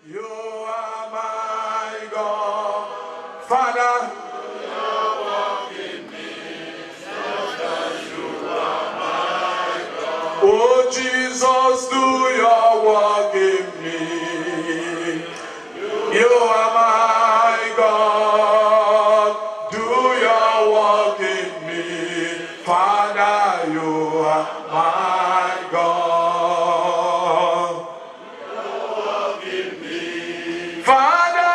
You are my God. Father, oh Jesus, do your work in me. You are my God. Do your work in me. Father, you are my God. Father,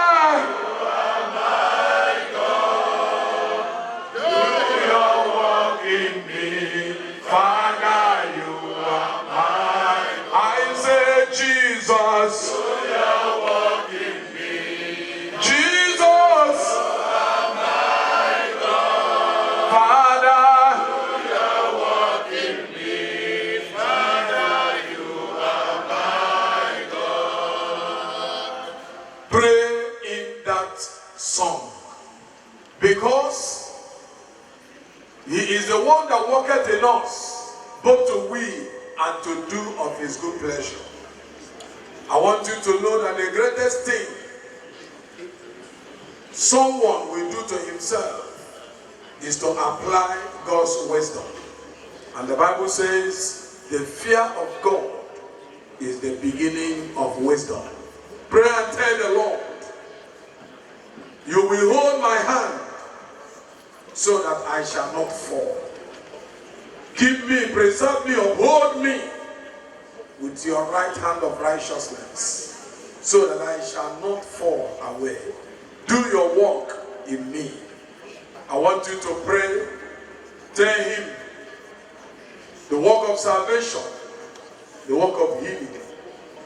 do your work in me. Father, you are mine. I say, Jesus. Jesus. Father. Pray in that song. Because he is the one that worketh in us, both to will and to do of his good pleasure. I want you to know that the greatest thing someone will do to himself is to apply God's wisdom. And the Bible says, the fear of God is the beginning of wisdom. Pray and tell the Lord, you will hold my hand so that I shall not fall. Keep me, preserve me, uphold me with your right hand of righteousness, so that I shall not fall away. Do your work in me. I want you to pray. Tell him the work of salvation, the work of healing,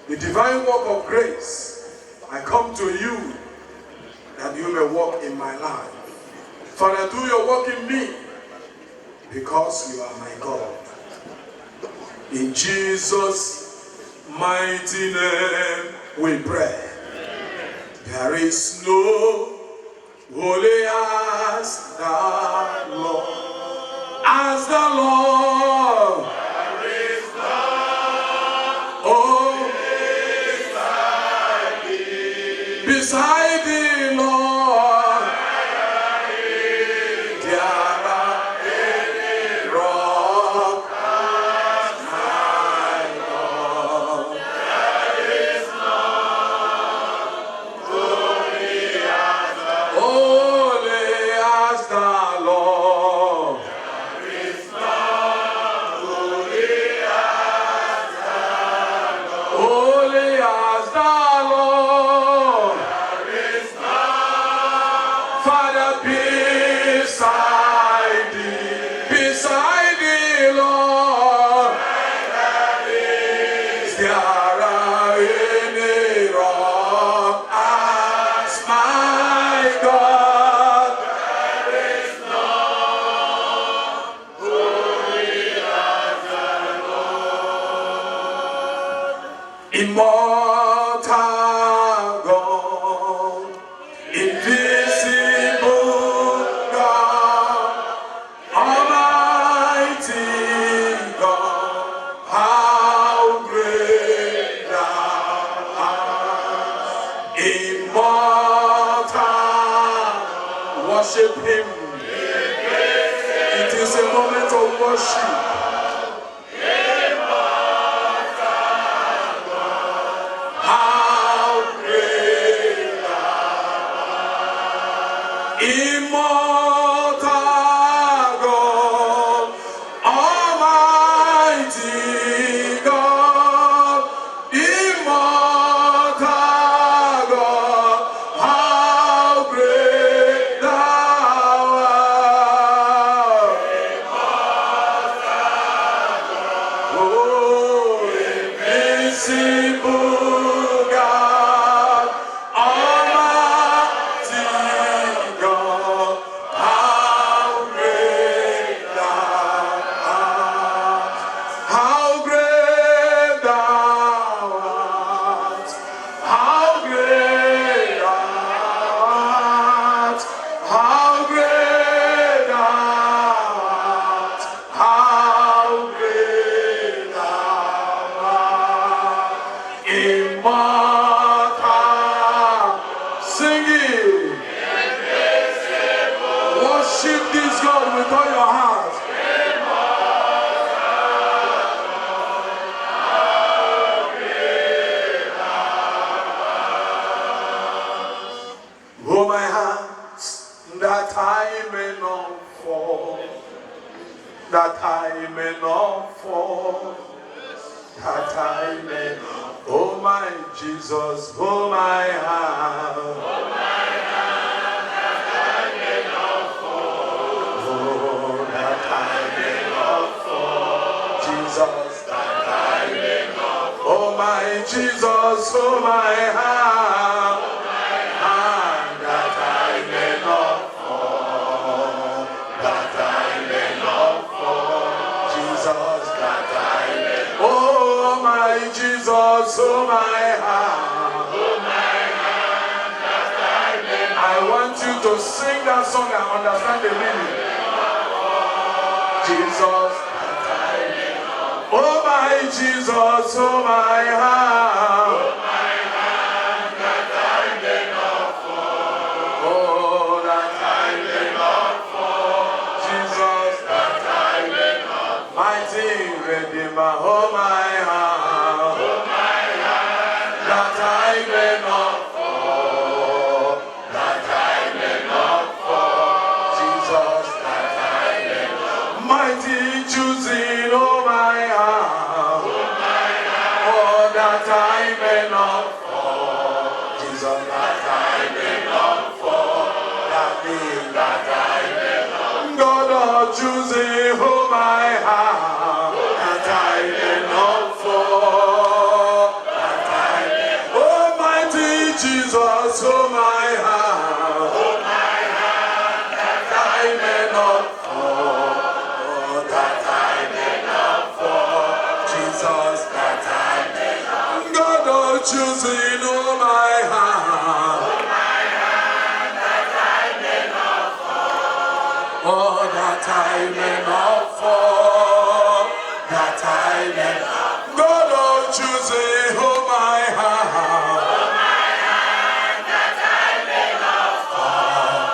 the divine work of grace. I come to you that you may walk in my life. Father, do your work in me, because you are my God. In Jesus' mighty name we pray. There is no holy as the Lord. As the Lord. There is none. Oh, beside the Lord. There are any rock as my God. There is none holy as the Lord. There is none holy as the Lord. Holy as the Lord. There is none. Father, beside the Lord, there are any rock as my God. There is none holy as the Lord. Immortal God, invisible God, Almighty God, how great thou art. Immortal, worship him. It is a moment of worship. How great thou art. Immortal God, Almighty God, immortal God, how great thou art. Oh, invincible God, Almighty God, may not fall, that I may not. Oh my Jesus, oh my hand. Oh my hand, that I may not fall. Oh, that I may not fall. Jesus, that I may not fall. Oh my Jesus, oh my hand. Oh my hand, that I may not fall. That I may not fall. Jesus, that I may not fall. Oh my Jesus, oh my hand. Oh my hand, that I may not fall. I want you to sing that song and understand the meaning. Jesus, that I may not fall. Oh my Jesus, oh my hand. Oh my hand, that I may not fall. Oh, that I may not fall. Jesus, that I may not fall. Mighty Redeemer, oh my hand. Oh my hand, that I may not fall. That I may not fall. Jesus, that I may not fall. Mighty choosing, oh my hand. Oh my hand, oh that I may not fall. Jesus, that I may not fall. That means that I may not fall. God of choosing, oh my hand. That I may not fall. That I may. Almighty Jesus, oh my hand. Oh my hand, that I may not fall. Oh, that I may not fall. Jesus, that I may not fall. God of choosing, oh my hand. Oh my hand, that I may not fall. Oh, that I may not fall. That I may not. God of choosing, oh my hand. Oh my hand, that I may not fall.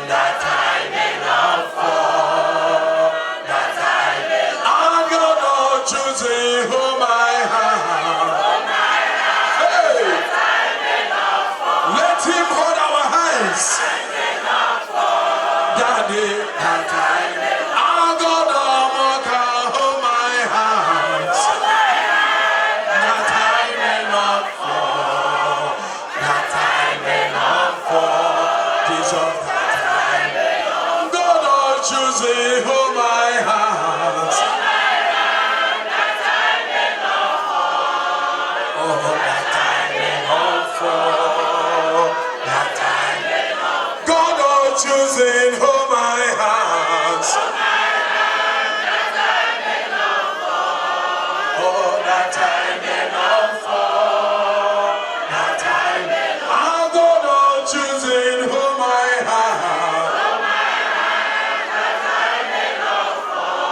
That I may not fall. That I may not. And God of choosing, oh my hand. Oh my hand, hey, that I may not fall. Let him hold our hands. I may not fall. Daddy, that I may not. And God of Mocha, oh my hands. Oh my hand, that I may not fall. That I may not fall. Jesus, that I may not. God of choosing, oh my hands. Oh my hand, that I may not fall. Oh, that I may not fall. That I may not. God of choosing, oh my hands. Oh my hand, that I may not fall. Oh, that I may not fall. That I may not. Ah, God of choosing, oh my hand. Oh my hand, that I may not fall.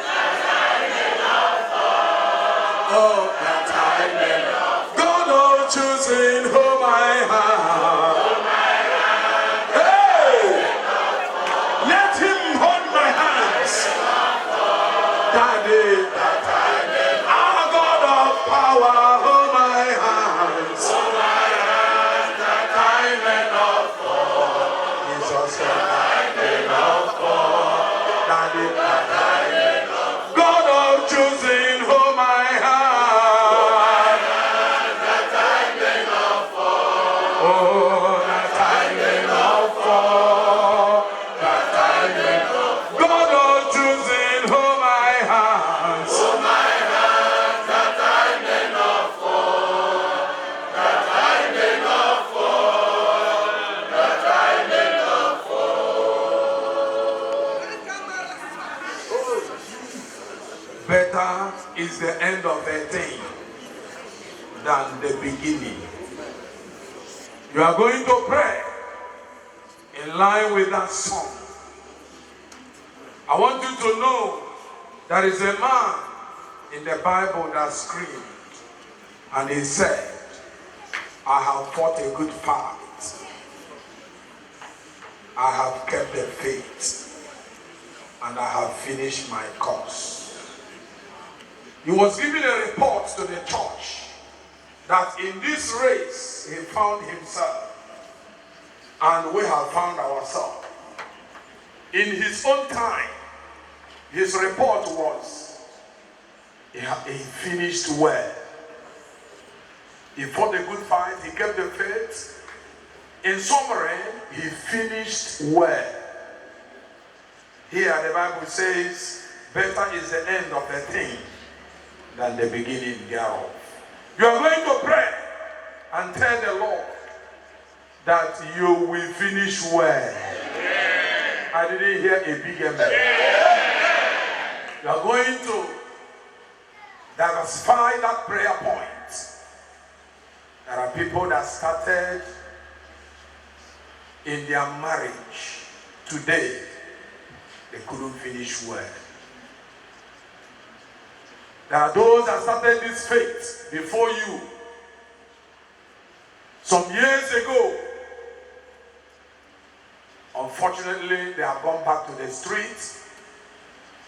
That I may not fall. Oh, that I may not. God of choosing, oh my hand. Oh my hand. Hey! Let him hold my hands. Daddy, that I may. Our God of power, hold my hands. Oh my hands, that I may not fall. Jesus, that I may not fall. Daddy, that I may not. God of choosing, hold my hands. That I may not fall. Oh, that I may not fall. That I may not. God of choosing, hold my hands. Oh my hands, that I may not fall. That I may not fall. That I may not fall. Better is the end of a thing than the beginning. You are going to pray in line with that song. I want you to know there is a man in the Bible that screamed and he said, I have fought a good fight. I have kept the faith and I have finished my course. He was giving a report to the church that in this race he found himself and we have found ourselves. In his own time, His report was, he finished well. He fought a good fight, he kept the faith. In summary, he finished well. Here the Bible says, better is the end of a thing than the beginning thereof. You are going to pray and tell the Lord that you will finish well. I didn't hear a big amen. You are going to diversify that prayer point. There are people that started in their marriage today, they couldn't finish well. There are those that started this faith before you some years ago. Unfortunately, they have gone back to the streets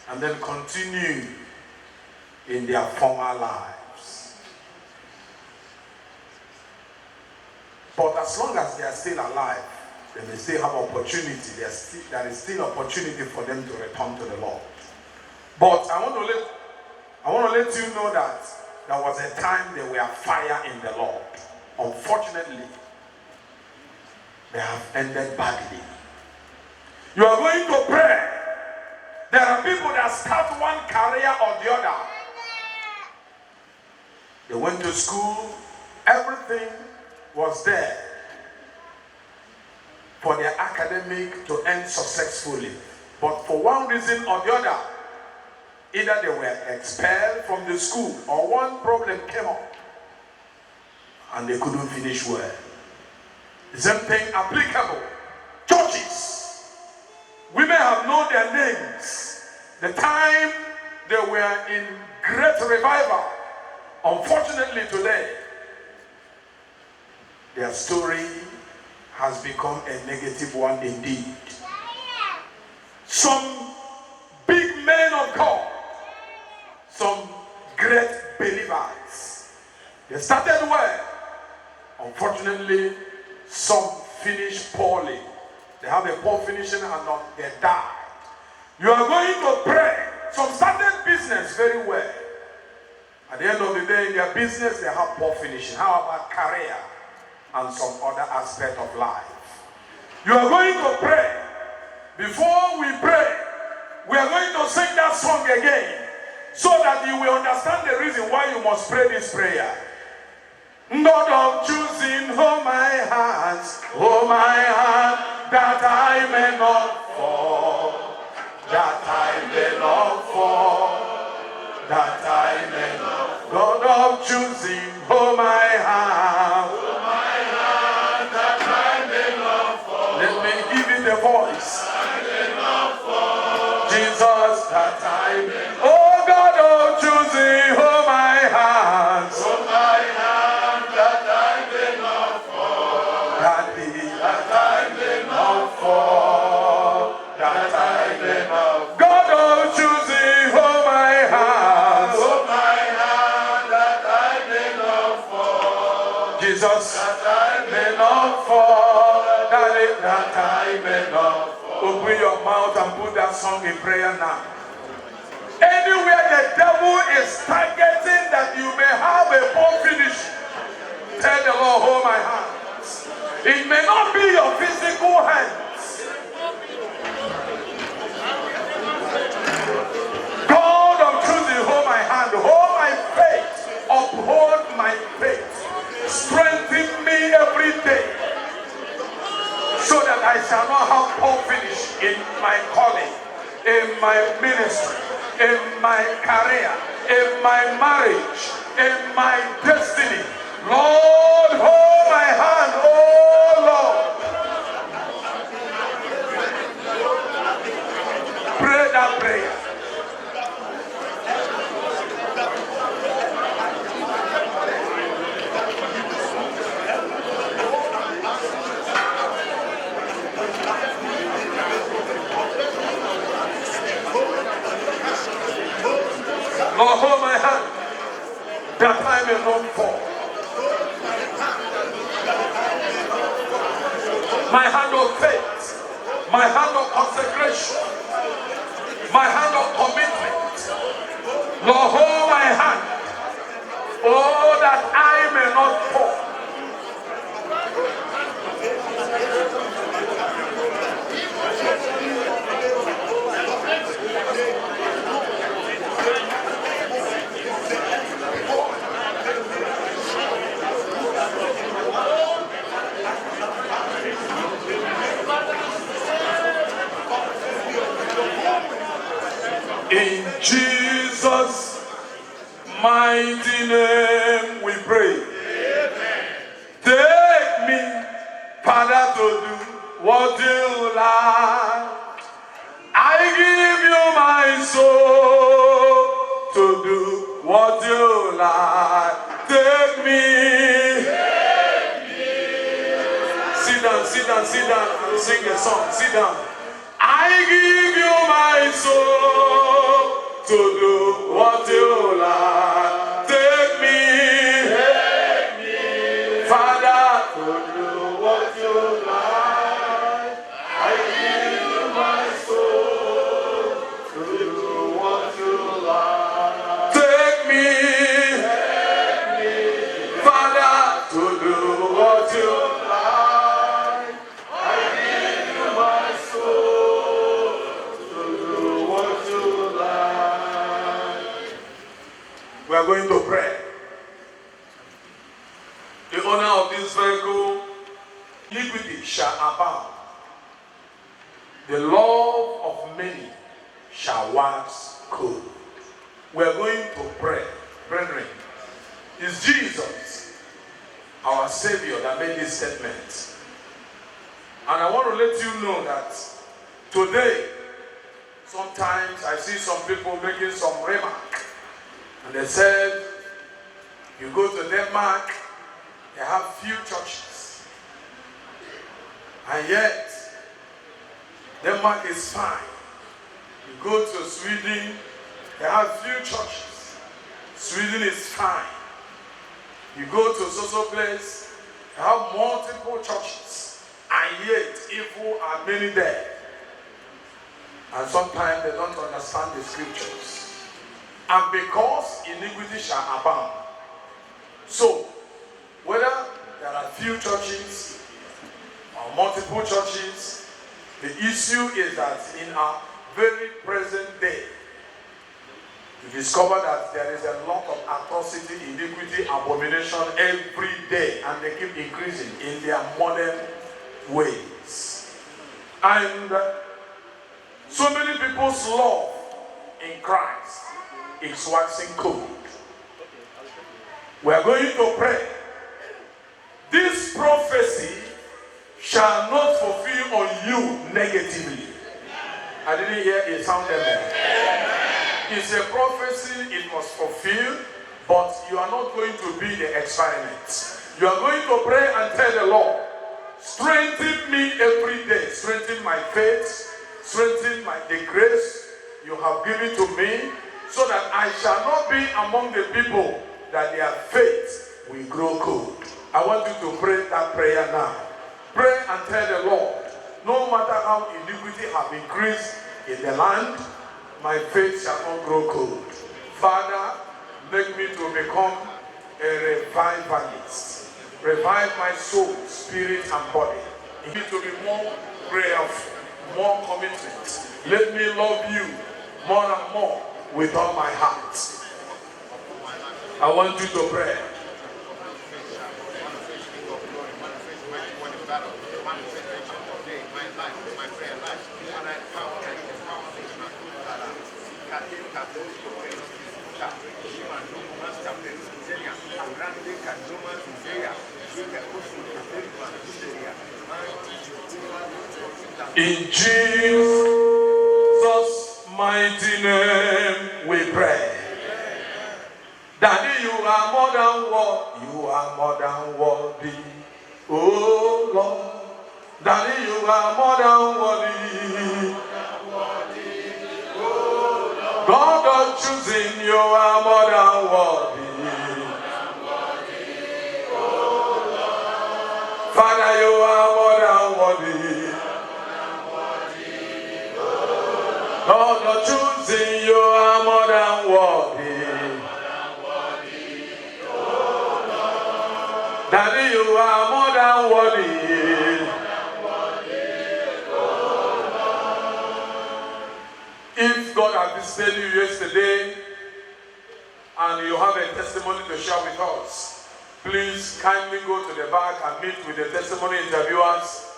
and then continue in their former lives. But as long as they are still alive, they may still have opportunity. There is still opportunity for them to return to the Lord. But I want to let you know that there was a time they were fire in the Lord. Unfortunately, they have ended badly. You are going to pray. There are people that start one career or the other. They went to school, everything was there for their academic to end successfully. But for one reason or the other, either they were expelled from the school or one problem came up and they couldn't finish well. The same thing applicable. Churches. We may have known their names. The time they were in great revival. Unfortunately today, their story has become a negative one indeed. Some big men of God, some great believers, they started well. Unfortunately, some finished poorly. They have a poor finishing and they died. You are going to pray. Some started business very well. At the end of the day, in their business, they have poor finishing. How about career and some other aspect of life? You are going to pray. Before we pray, we are going to sing that song again so that you will understand the reason why you must pray this prayer. God of choosing, hold my hands, that I may not fall, that I may not fall, that I may not fall. God of choosing, hold my hand, that I may not fall. Let me give it a voice. I may not fall. Jesus, that I may not fall. Oh God of choosing, hold my hands, that I may not fall, that I may not fall, that I may not fall. God of choosing, hold my hands, that I may not fall. Jesus, that I may not fall, that I may not fall. Open your mouth and put that song in prayer now. Anywhere the devil is targeting that you may have a poor finish, tell the Lord, hold my hands. It may not be your physical hands. God of truth, hold my hand, hold my faith, uphold my faith, strengthen me every day, so that I shall not have poor finish in my calling, in my ministry, in my career, in my marriage, in my destiny. Lord, hold my hand, oh Lord. Pray that prayer. Lord, hold my hand, that I may not fall. My hand of faith, my hand of consecration, my hand of commitment. Lord, hold my hand. Oh, that I may not fall. In Jesus' mighty name we pray. Amen. Take me, Father, to do what you like. I give you my soul to do what you like. Take me. Sit down, sit down, sit down and sing a song. Sit down. I give you my soul to do what you like. Take me, Father, to do what you like. I give you my soul to do what you like. Take me, Father, to do what you like. We are going to pray. The owner of this vehicle, iniquity shall abound. The love of many shall wax cold. We are going to pray. Brethren, it's Jesus, our Savior, that made this statement. And I want to let you know that today, sometimes I see some people making some remark. And they said, you go to Denmark, they have few churches. And yet, Denmark is fine. You go to Sweden, they have few churches. Sweden is fine. You go to social place, they have multiple churches. And yet, evil are many there. And sometimes they don't understand the scriptures. And because iniquity shall abound. So, whether there are few churches or multiple churches, the issue is that in our very present day, you discover that there is a lot of atrocity, iniquity, abomination every day, and they keep increasing in their modern ways. And so many people's love in Christ is waxing cold. We are going to pray. This prophecy shall not fulfill on you negatively. I didn't hear a sound amen. It's a prophecy, it must fulfill, but you are not going to be the experiment. You are going to pray and tell the Lord, strengthen me every day, strengthen my faith, strengthen the grace you have given to me, so that I shall not be among the people that their faith will grow cold. I want you to pray that prayer now. Pray and tell the Lord, no matter how iniquity have increased in the land, my faith shall not grow cold. Father, make me to become a revivalist. Revive my soul, spirit, and body. Make me to be more prayerful, more commitment. Let me love you more and more with all my heart. I want you to pray. In Jesus' mighty name we pray. Daddy, you are more than what? You are more than worthy. Oh Lord. Daddy, you are more than worthy. God of choosing, you are more than worthy. Father, you are more than worthy. God of choosing, you are more than worthy. Daddy, you are more than worthy. If God has visited you yesterday and you have a testimony to share with us, please kindly go to the back and meet with the testimony interviewers.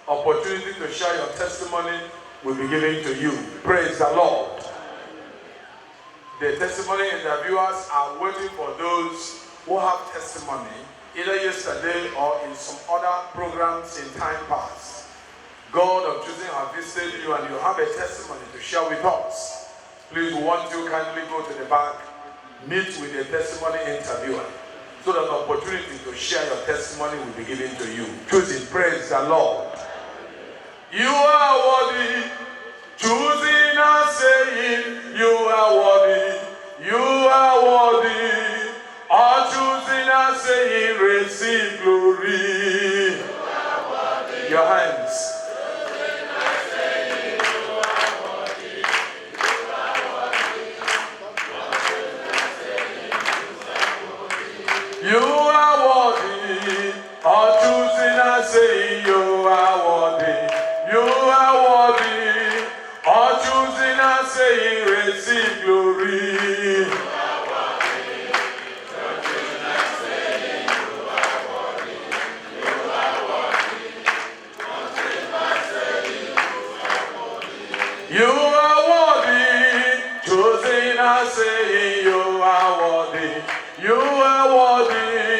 Opportunity to share your testimony will be given to you. Praise the Lord. The testimony interviewers are waiting for those who have testimony, either yesterday or in some other programs in time past. God of choosing has visited you and you have a testimony to share with us. Please, want you kindly go to the back, meet with the testimony interviewer, so that the opportunity to share your testimony will be given to you. Choosing, praise the Lord. You are worthy, choosing and saying, you are worthy, you are worthy, all choosing and saying, receive glory. Your hands. You are worthy, all choosing and saying, you are worthy, you are worthy, all choosing and saying, receive glory. You are worthy, choosing and saying, you are worthy, you are worthy,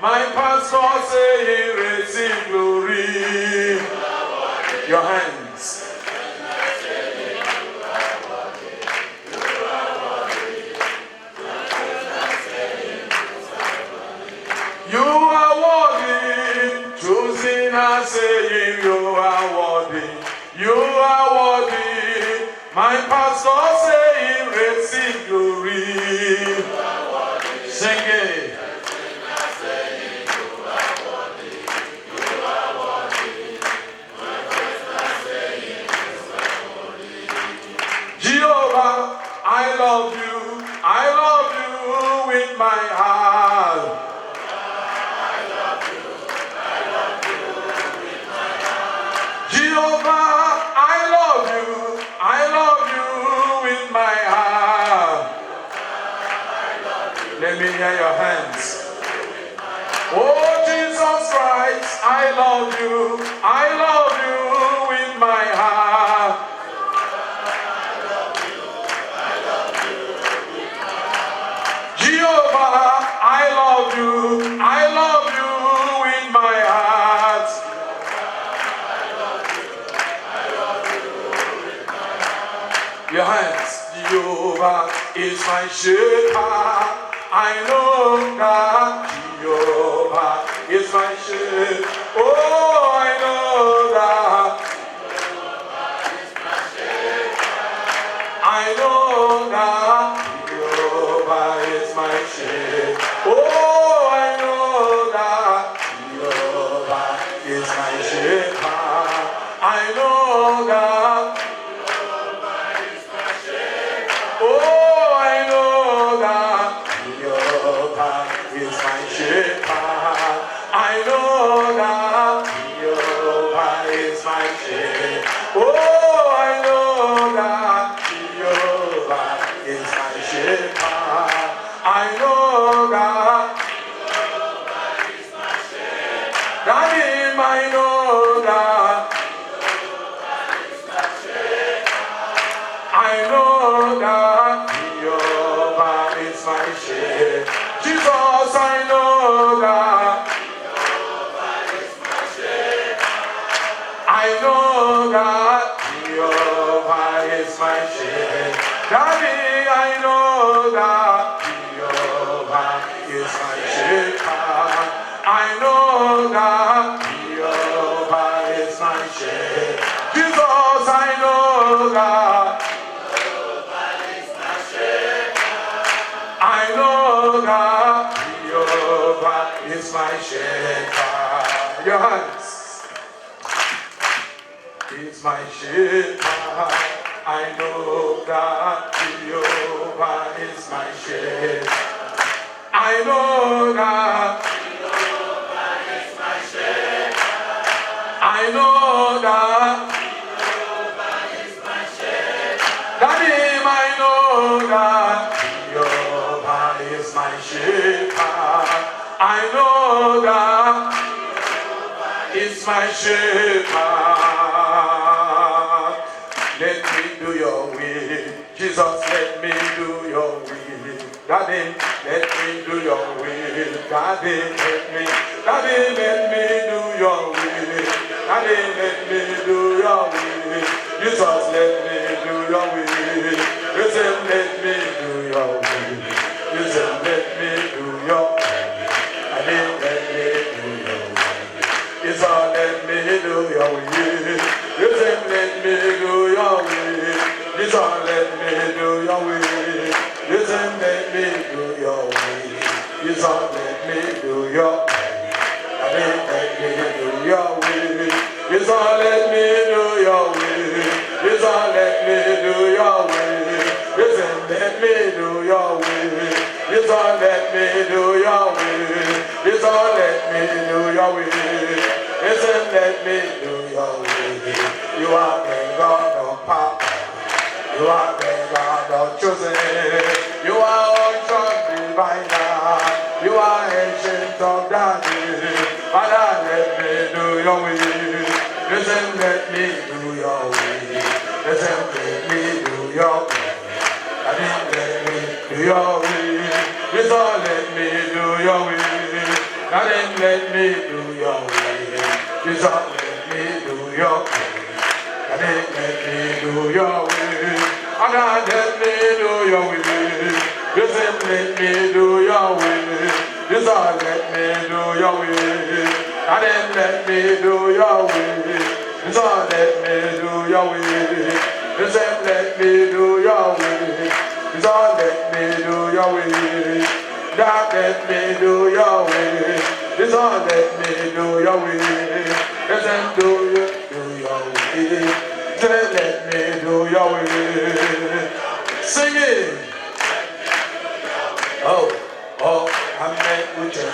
my pastor saying, receive glory. Your hands. You are worthy, choosing and saying, you are worthy, you are worthy, my pastor saying, receive glory. Sing it. Jehovah, I love you with my heart. Jehovah, I love you with my heart. Let me hear your hands. Oh Jesus Christ, I love you with my heart. Jehovah, I love you with my heart. Your hands. Jehovah is my shepherd. I know that Jehovah is my shepherd. Oh, I know that Jehovah is my shepherd. I know that Jehovah is my shepherd. Oh, I know that Jehovah is my shepherd. I know that. Oh, I know that Jehovah is my shepherd. I know that Jehovah is my shepherd. Oh, I know that Jehovah is my shepherd. I know that Jehovah is my shepherd. That him I know that Jehovah is my shepherd. I know that Jehovah is my shepherd. Jesus, I know that Jehovah is my shepherd. I know that Jehovah is my shepherd. Daddy, I know that Jehovah is my shepherd. I know that Jehovah is my shepherd. Jesus, I know that I know that Jehovah is my shepherd. Your hands. He's my shepherd. I know that Jehovah is my shepherd. I know that Jehovah I know that. Daddy, I know that Jehovah is my shepherd. I know that it's my shepherd. Let me do your will. Jesus, let me do your will. Daddy, let me do your will. Daddy, let me do your will. Daddy, let me do your will. Jesus, let me do your will. Jesus, let me do your will. Jesus, let me do your will. Daddy, let me do your will. Jesus, let me do your will. Jesus, let me do your will. Jesus, let me do your will. Jesus, let me do your will. Jesus, let me do your will. Let me do your will. Jesus, let me do your will. Jesus, let me do your will. Jesus, let me do your will. Jesus, let me do your will. Jesus, let me do your will. Jesus, let me do your will. You are the God of power. You are the God of chosen. You are ocean diviner. You are ancient of days. Father, let me do your will. Listen, let me do your will. Listen, let me do your will. Daddy, let me do your will. Listen, let me do your will. Daddy, let me do your will. Listen, let me do your will. Daddy, let me do your will. Father, let me do your will. Listen, let me do your will. Listen, let me do your will. Daddy, let me do your will. Listen, let me do your will. Listen, let me do your will. Listen, let me do your will. God, let me do your will. Listen, let me do your will. Listen, do your will. Let me do your will. Sing it. Oh, Ame Uche,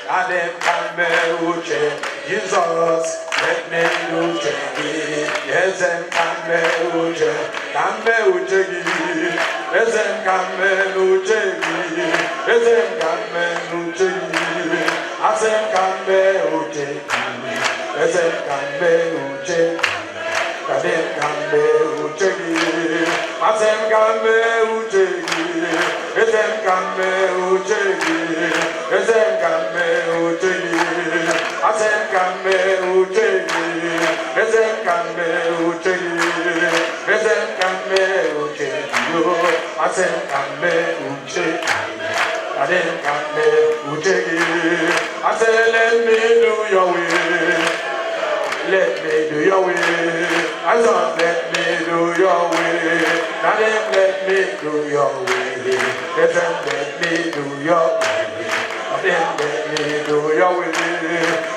Adem Ame Uche, Jesus, let me Uche, yes, and Ame Uche, Ame Uche, yes, and Ame Uche, yes, and Ame Uche, Asem Ame Uche, yes, and Ame Uche. Kadem kambe uchegi, asem kambe uchegi, esem kambe uchegi, esem kambe uchegi, asem kambe uchegi, esem kambe uchegi, esem kambe uchegi, asem kambe uchegi. Kadem kambe uchegi, asem let me do your will. Let me do your will. I thought let me do your will. Now then let me do your will. Let them let me do your will. Now then let me do your will.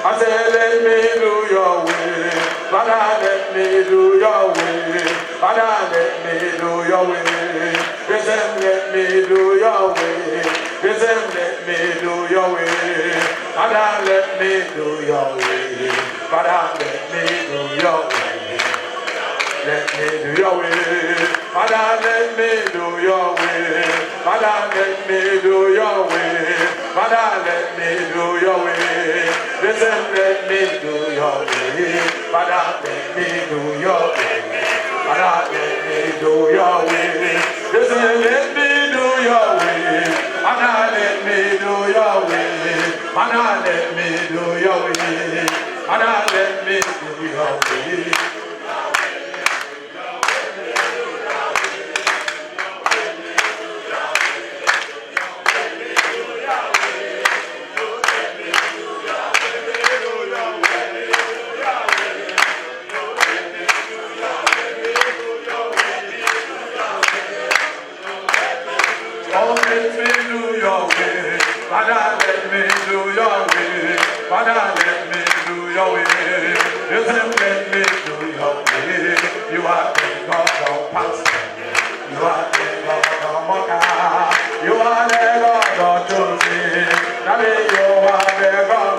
I said let me do your will. Father let me do your will. Father let me do your will. Let them let me do your will. Let them let me do your will. Father let me do your will. Father, let me do your will. Let me do your will. Father, let me do your will. Father, let me do your will. Father, let me do your will. Listen, let me do your will. Father, let me do your will. Father, let me do your will. Listen, let me do your will. Father, let me do your will. Father, let me do your will. Father, let me do your will. Oh, let me do your will. Father, let me do your will. Father, let me do your will. Listen, let me do your will. You are the God of past. You are the God of Moka. You are the God of choosing. That is, you are the God.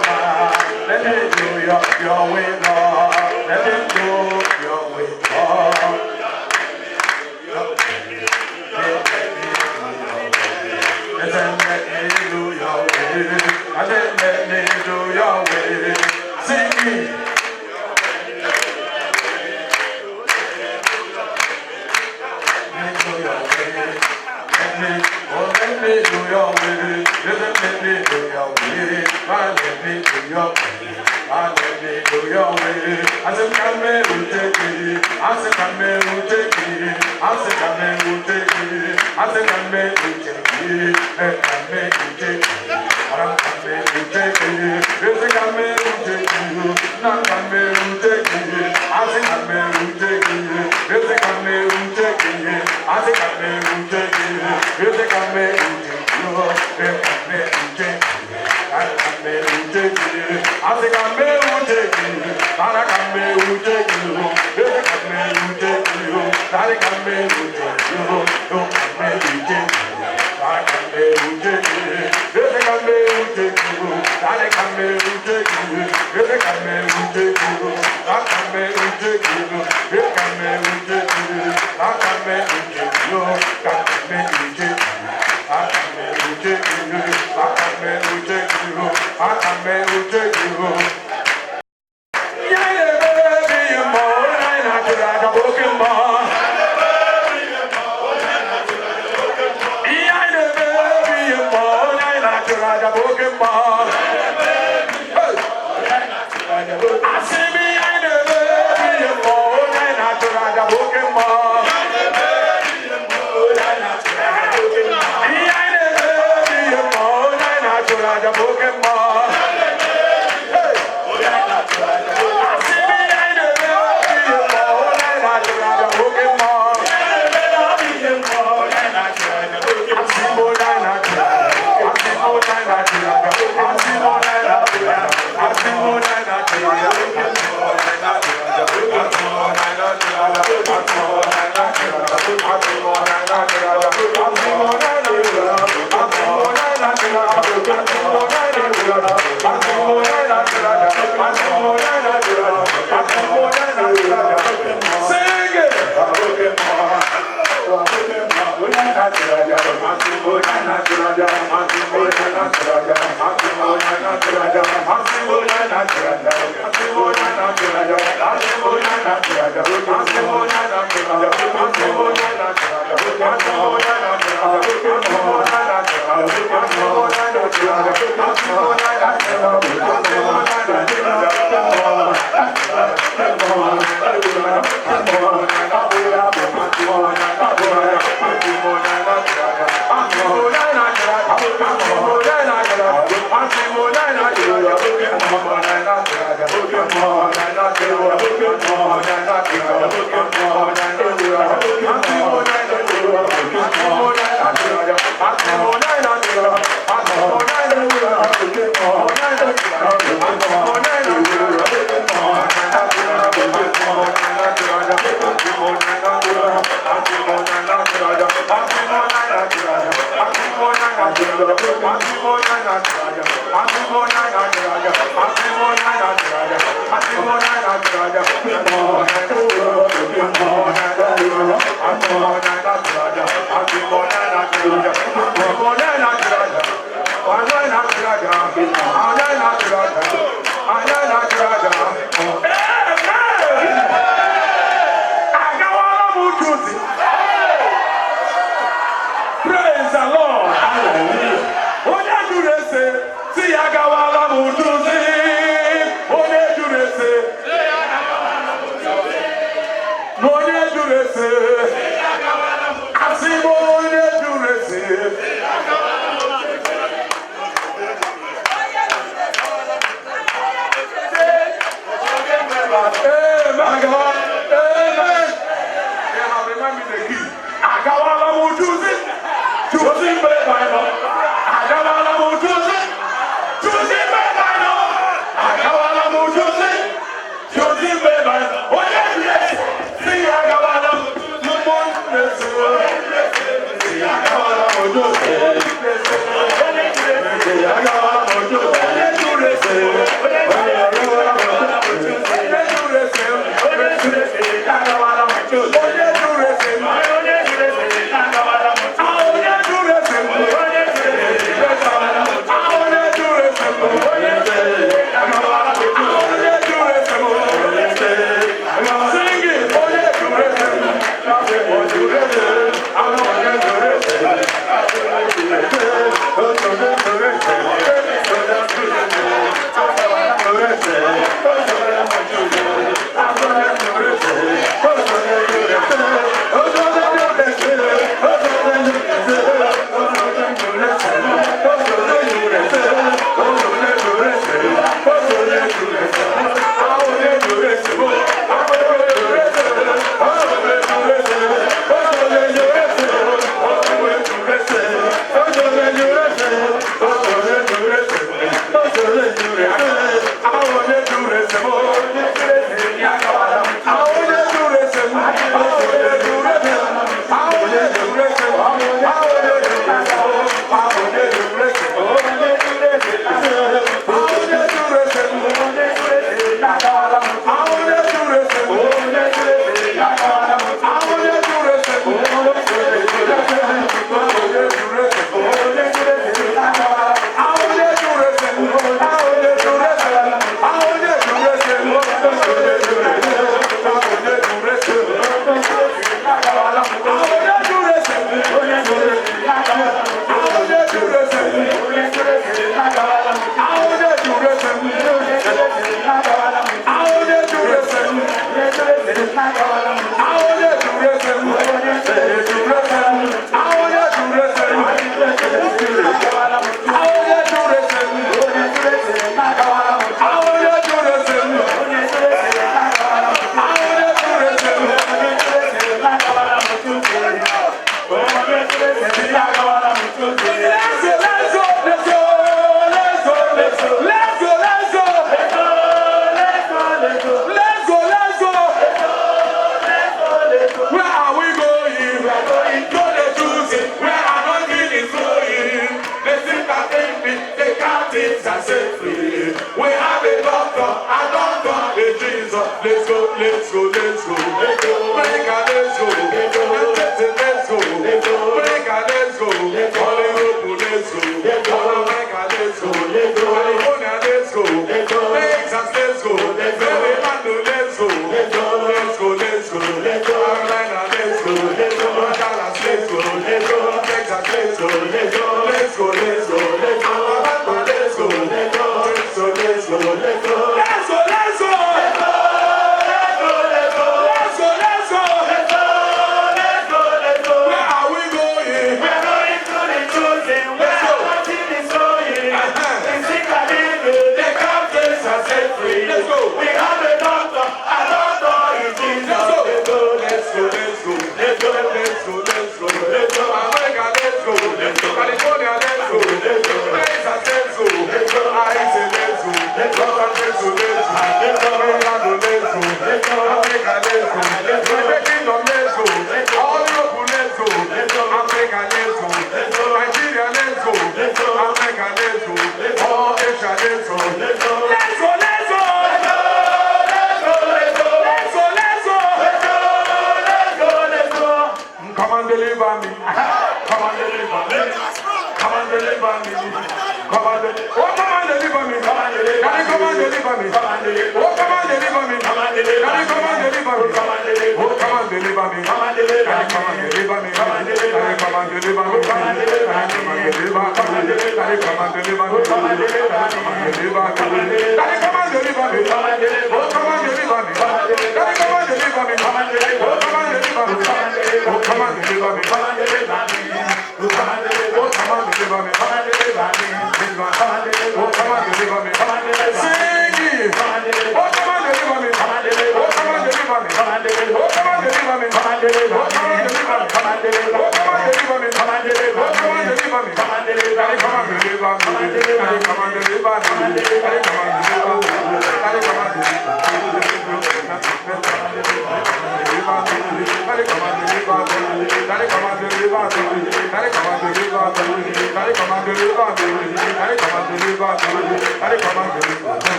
Let me do your will, Lord. Let him go your way. And then let me do your way. And then let me do your way. Sing it. Let me do your way. Let me do your way. Let me do your way. Let me do your way. Let me do your way. I said, come here, we'll take it. I said, come here, we'll take it. I said, come here, we'll take it. I said, come here, we'll take it. Come here, we'll take it. Come here, we'll take it. You say, come here, we'll take it. Not come here, we'll take it. I said, come here, we'll take it. You say, come here, we'll take it. I said, come here, we'll take it. You say, come here, we'll take it. Come here, we'll take it. I think I may take you. I may take you. I may take you. I think I may take you. Don't may take you. I may take you. I think I may take you. I think I may take you. I think I may take you. I may take you. I may take you. I may take you. I may take you. Praise the Lord. Hallelujah. See, I got all I'm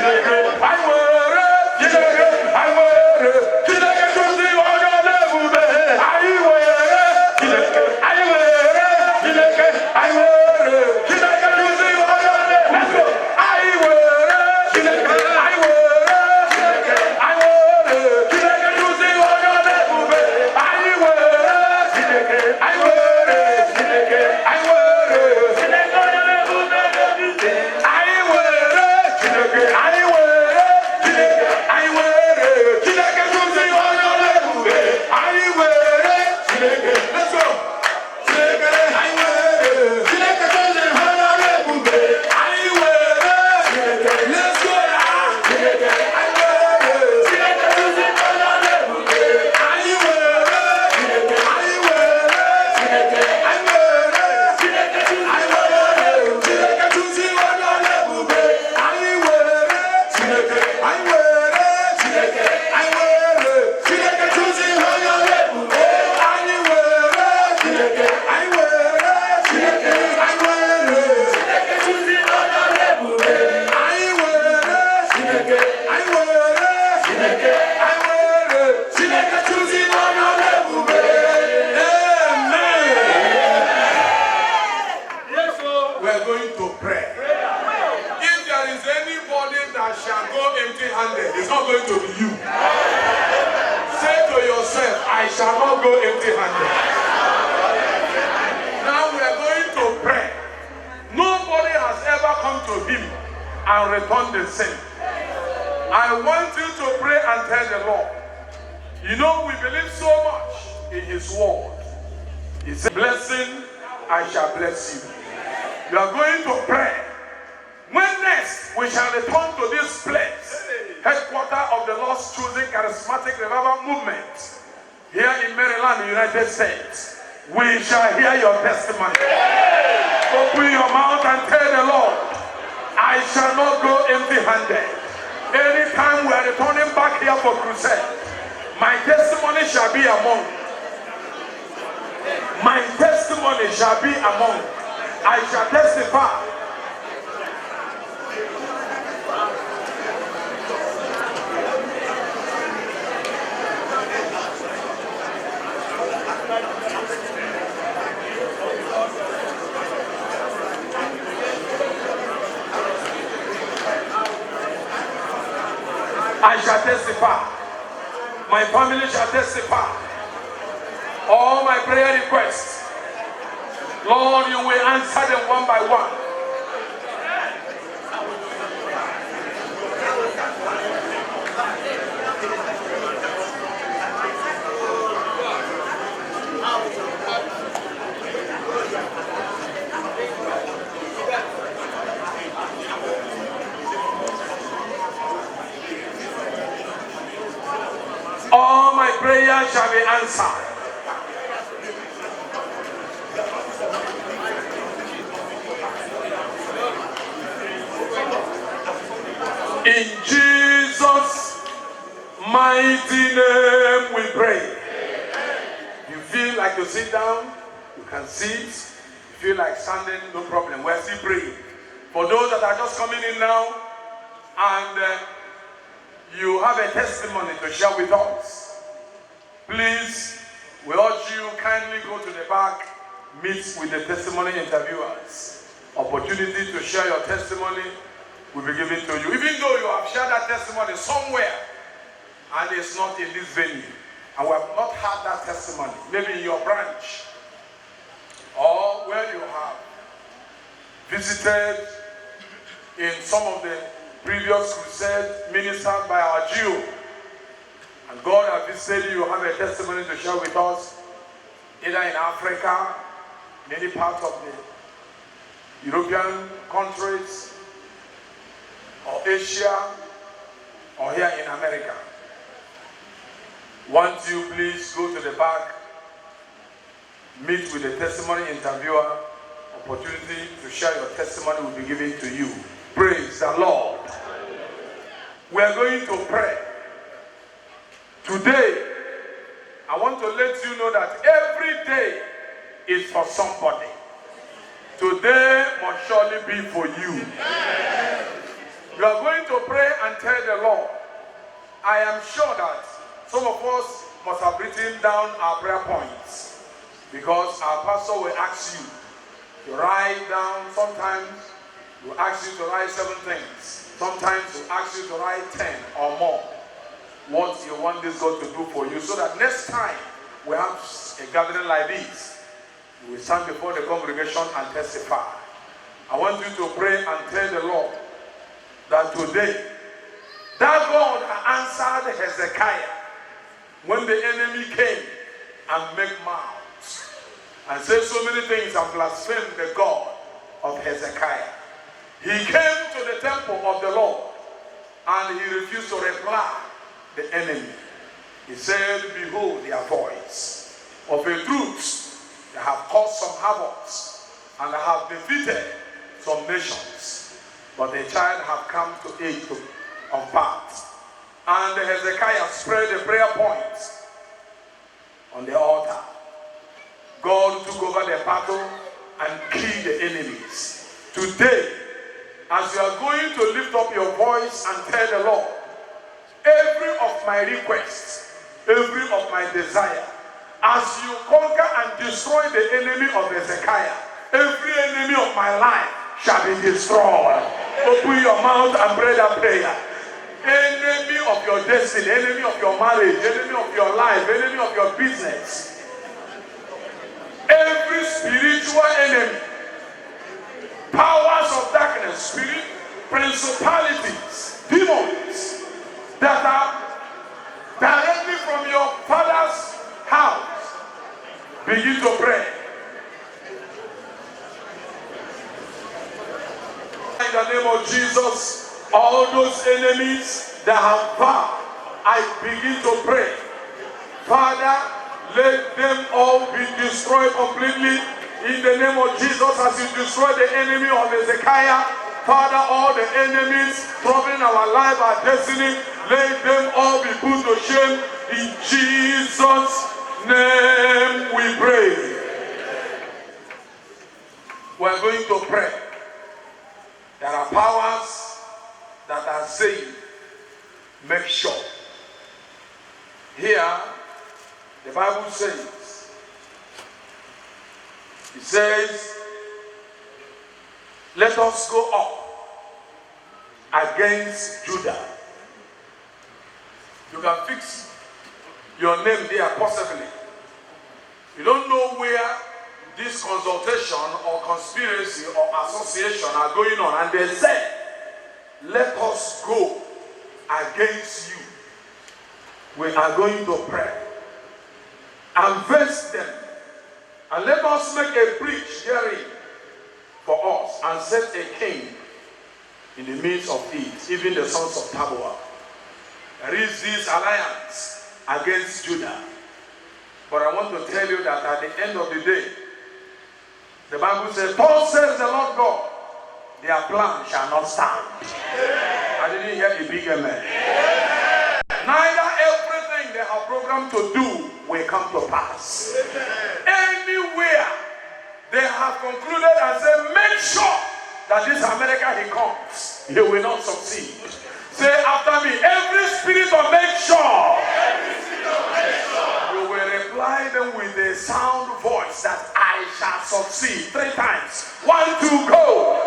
I will. empty-handed. It's not going to be you. Say to yourself, I shall not go empty-handed. Now we are going to pray. Nobody has ever come to him and returned the same. I want you to pray and tell the Lord. You know, we believe so much in his word. He said, blessing, I shall bless you. You are going to pray. When next we shall return to this place, headquarters of the Lord's chosen charismatic revival movement, here in Maryland, United States, we shall hear your testimony. Open your mouth and tell the Lord, I shall not go empty-handed. Anytime we are returning back here for crusade, my testimony shall be among. My testimony shall be among. I shall testify. I shall testify. My family shall testify. All my prayer requests, Lord, you will answer them one by one. All my prayers shall be answered. In Jesus' mighty name we pray. You feel like you sit down, you can sit. You feel like standing, no problem. We're still praying. For those that are just coming in now and you have a testimony to share with us, please, we urge you kindly go to the back, meet with the testimony interviewers. Opportunity to share your testimony will be given to you. Even though you have shared that testimony somewhere and it's not in this venue, and we have not had that testimony, maybe in your branch or where you have visited in some of the previous crusades ministered by our Jew, and God has visited you, have a testimony to share with us, either in Africa, many parts of the European countries, or Asia, or here in America. Won't you please go to the back, meet with the testimony interviewer. Opportunity to share your testimony will be given to you. Praise the Lord. We are going to pray. Today, I want to let you know that every day is for somebody. Today must surely be for you. You are going to pray and tell the Lord. I am sure that some of us must have written down our prayer points, because our pastor will ask you to write down. Sometimes he will ask you to write 7 things. Sometimes he will ask you to write 10 or more. What you want this God to do for you, so that next time we have a gathering like this, you will stand before the congregation and testify. I want you to pray and tell the Lord that today, that God answered Hezekiah when the enemy came and made mouths and said so many things and blasphemed the God of Hezekiah. He came to the temple of the Lord and he refused to reply the enemy. He said, behold their voice. Of a truth, they have caused some havoc and they have defeated some nations. But the child have come to aid to combat. And Hezekiah spread the prayer points on the altar. God took over the battle and killed the enemies. Today, as you are going to lift up your voice and tell the Lord, every of my requests, every of my desire, as you conquer and destroy the enemy of Hezekiah, every enemy of my life shall be destroyed. Open your mouth and pray that prayer. your destiny, enemy of your marriage, enemy of your life, enemy of your business. Every spiritual enemy, powers of darkness, spirit, principalities, demons that are directly from your father's house, begin to pray. In the name of Jesus, all those enemies that have vowed, I begin to pray. Father, let them all be destroyed completely. In the name of Jesus, as you destroy the enemy of Hezekiah, Father, all the enemies troubling our life, our destiny, let them all be put to shame. In Jesus' name we pray. We're going to pray. There are powers that are saying, make sure. Here, the Bible says, it says, let us go up against Judah. You can fix your name there possibly. You don't know where this consultation or conspiracy or association are going on, and they say, let us go against you. We are going to pray and face them, and let us make a bridge herein for us, and set a king in the midst of it, even the sons of Tabor. There is this alliance against Judah. But I want to tell you that at the end of the day, the Bible says, Paul says the Lord God, their plan shall not stand. I didn't hear the big amen. Neither everything they have programmed to do will come to pass. Anywhere they have concluded and said, make sure that this America he comes, he will not succeed. Say after me, every spirit of make sure. You will reply them with a sound voice that I shall succeed. 3 times. 1, 2, go.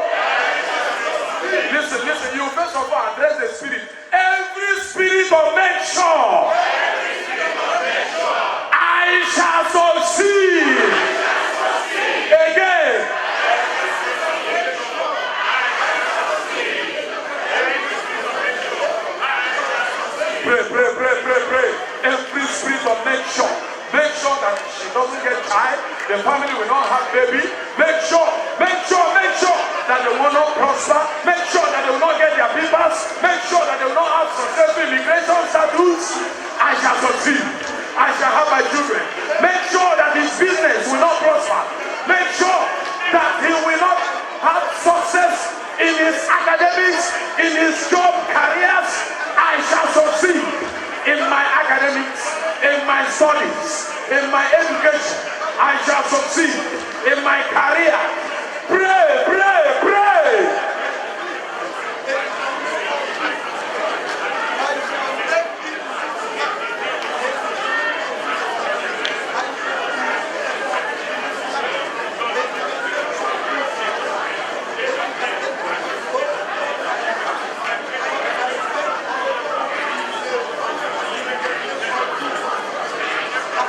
Listen, you first of all address the spirit. Every spirit of make sure. I shall succeed. Again. Pray. Every spirit of make sure that she doesn't get child, the family will not have baby. Make sure that they will not prosper. Make sure that they will not get their papers. Make sure that they will not have successful immigration status. I shall succeed. I shall have my children. Make sure that his business will not prosper. Make sure that he will not have success in his academics, in his job, careers. I shall succeed in my academics, in my studies, in my education. I shall succeed in my career. Pray.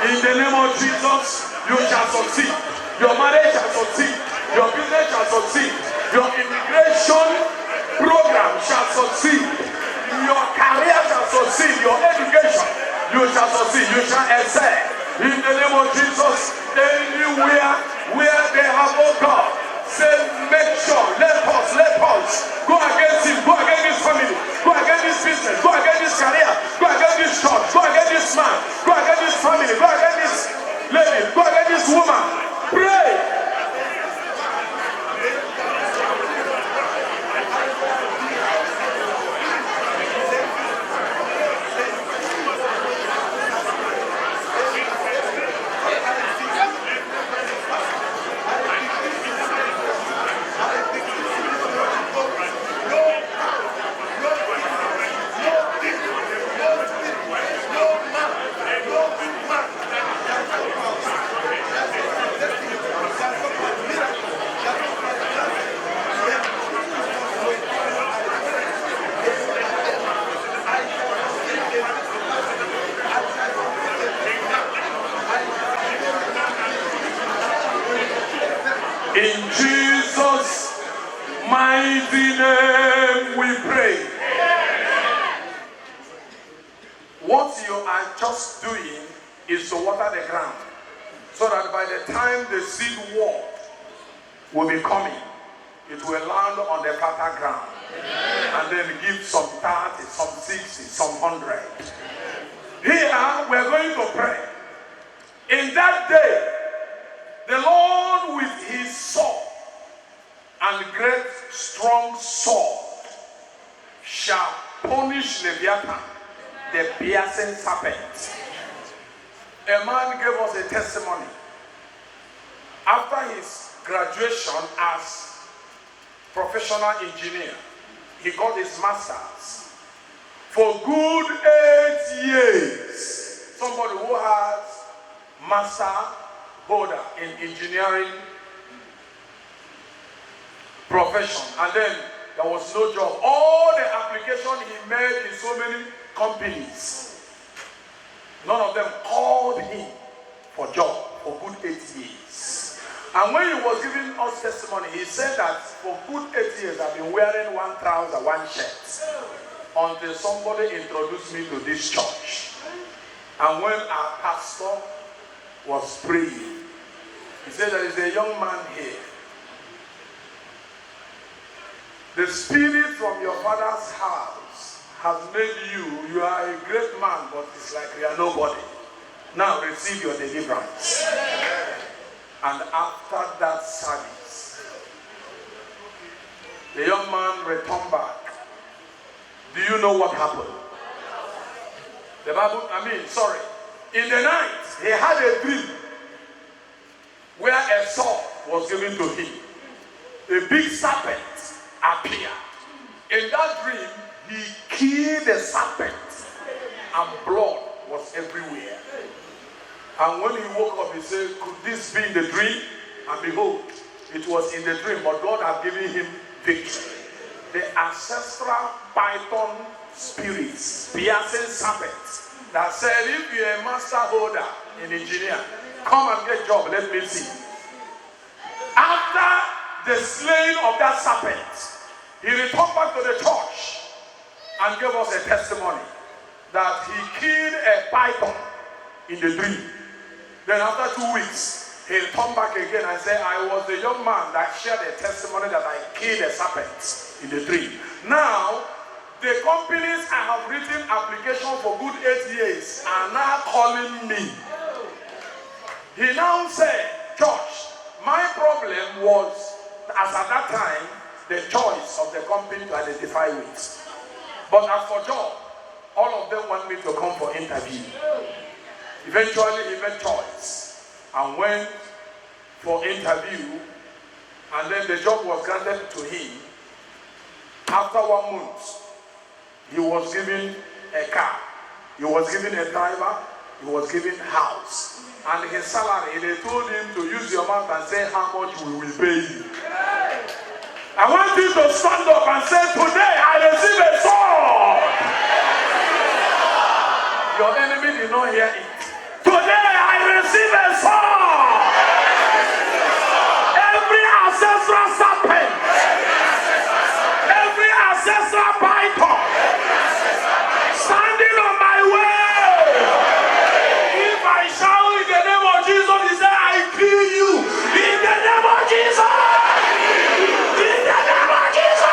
In the name of Jesus, you shall succeed. Your marriage shall succeed. Your business shall succeed. Your immigration program shall succeed. Your career shall succeed. Your education, you shall succeed. You shall excel. In the name of Jesus, anywhere where they have, oh God, say, make sure, let us go against him, go against his family, go against his business, go against his career, go against this church, go against this man, go against this family, go against this lady, go against this woman. Pray. mighty name we pray. What you are just doing is to water the ground, so that by the time the seed wall will be coming, it will land on the fertile ground. And then give some 30, some 60, some 100. Here we're going to pray. In that day, the Lord with his sword and great strong sword shall punish Leviathan, the piercing serpent. A man gave us a testimony. After his graduation as professional engineer, he got his master's. For good 8 years, somebody who has master holder in engineering profession, and then there was no job. All the application he made in so many companies, none of them called him for job for good 8 years. And when he was giving us testimony, he said that for good 8 years I've been wearing one trouser, one shirt, until somebody introduced me to this church. And when our pastor was praying, he said, there is a young man here. The spirit from your father's house has made you are a great man, but it's like you are nobody. Now receive your deliverance. And after that service, the young man returned back. Do you know what happened? The Bible, in the night, he had a dream where a sword was given to him. A big serpent appeared. In that dream, he killed the serpent and blood was everywhere. And when he woke up, he said, could this be in the dream? And behold, it was in the dream, but God had given him victory. The ancestral python spirits, piercing serpents, that said, if you're a master holder in engineer, come and get job, let me see. After the slaying of that serpent, he returned back to the church and gave us a testimony that he killed a python in the dream. Then after 2 weeks, he returned back again and said, I was the young man that shared a testimony that I killed a serpent in the dream. Now, the companies I have written application for good 8 years are now calling me. He now said, Church, my problem was, as at that time, the choice of the company to identify with. But as for job, all of them want me to come for interview. Eventually, he made choice and went for interview, and then the job was granted to him. After 1 month, he was given a car, he was given a driver, he was given a house. And his salary, they told him to use your mouth and say how much we will pay you. I want you to stand up and say, today I receive a sword. Your enemy did not hear it. Today I receive a sword. Every ancestral serpent, every ancestral python standing on my way. If I shout in the name of Jesus, he said, I kill you. In the name of Jesus. In the name of Jesus.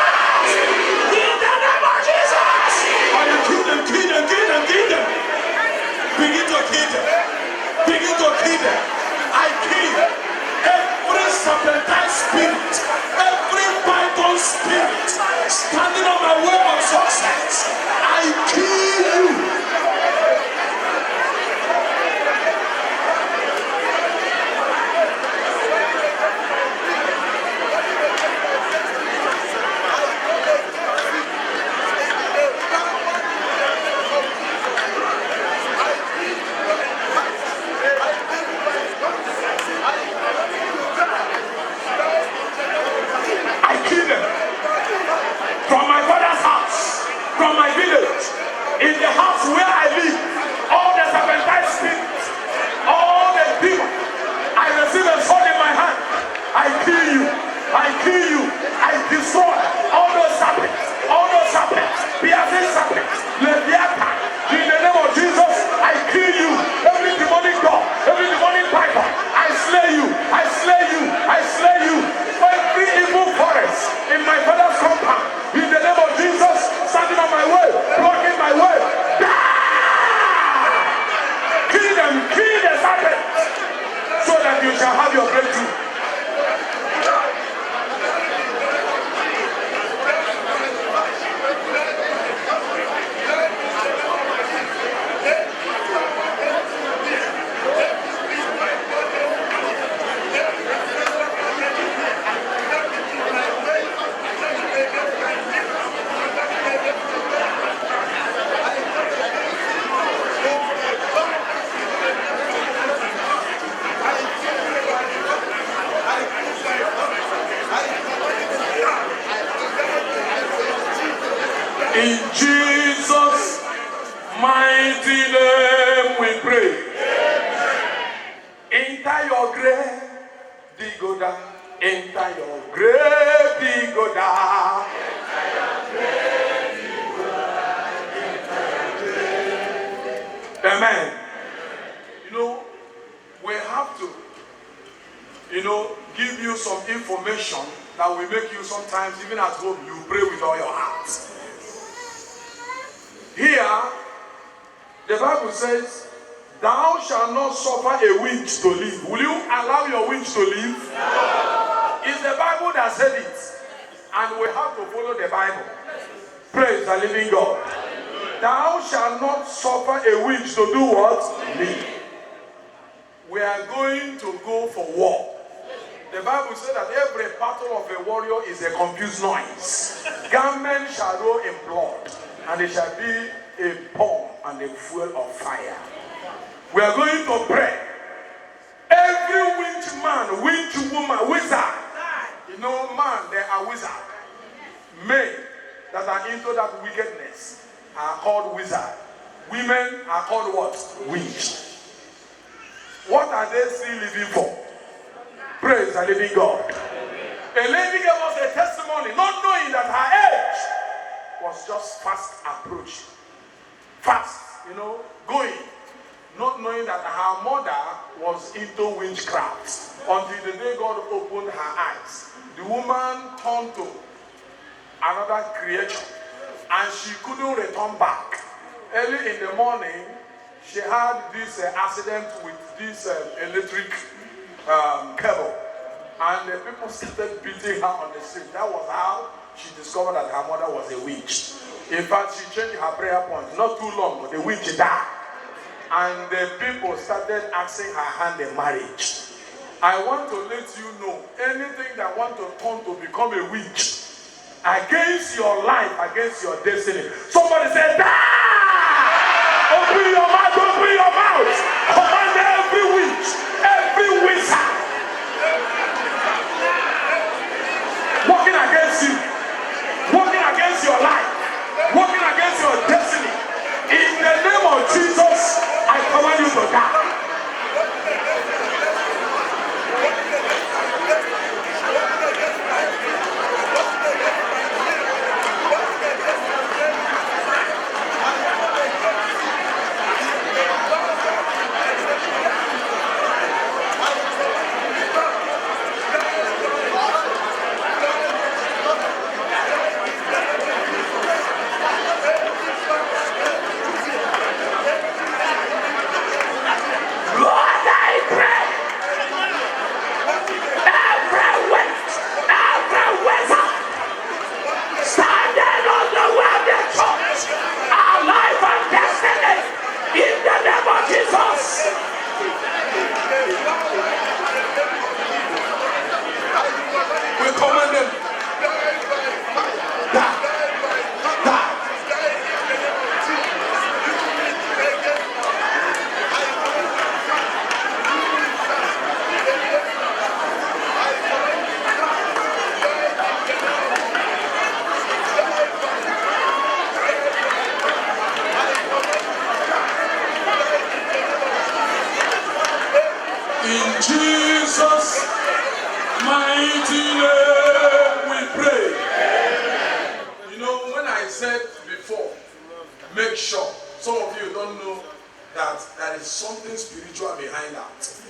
In the name of Jesus. Are you kill them, kill them, kill them, kill them. Begin to kill them. Begin to kill them. I kill every serpentine spirit, every python spirit standing on my way of success. I kill you. you shall have your breakthrough. In Jesus' mighty name we pray. Enter your grave, Digoda. Enter your grave, Digoda. Amen. You know, we have to, give you some information that will make you sometimes, even at home, you pray with all your heart. Here, the Bible says, thou shalt not suffer a witch to live. Will you allow your witch to live? No. It's the Bible that said it. And we have to follow the Bible. Praise the living God. Thou shalt not suffer a witch to do what? Live. We are going to go for war. The Bible says that every battle of a warrior is a confused noise. Garment shall roll in blood, and it shall be a bomb and a fuel of fire. We are going to pray. Every witch man, witch woman, wizard. Man, they are wizards. Men that are into that wickedness are called wizards. Women are called what? Witch. What are they still living for? Praise the living God. A lady gave us a testimony, not knowing that her age was just fast approaching. Fast, going. Not knowing that her mother was into witchcraft. Until the day God opened her eyes. The woman turned to another creature. And she couldn't return back. Early in the morning, she had this accident with this electric cable. And the people started beating her on the street. That was how she discovered that her mother was a witch. In fact, she changed her prayer point. Not too long, but the witch died. And the people started asking her hand in marriage. I want to let you know, anything that want to turn to become a witch against your life, against your destiny. Somebody say, die! Open your mouth, open your mouth. Command every witch, every wizard working against you, working against your life, working against your destiny. In the name of Jesus, I command you to die. In Jesus' mighty name we pray. When I said before, make sure, some of you don't know that there is something spiritual behind that.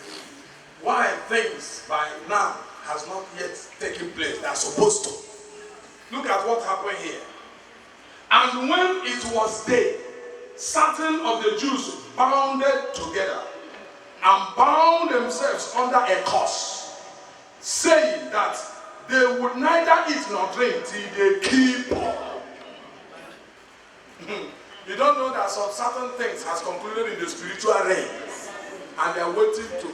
Why things by now has not yet taken place, they are supposed to. Look at what happened here. And when it was day, certain of the Jews bounded together and bound themselves under a curse, saying that they would neither eat nor drink till they kill Paul. You don't know that some certain things has concluded in the spiritual realm, and they are waiting to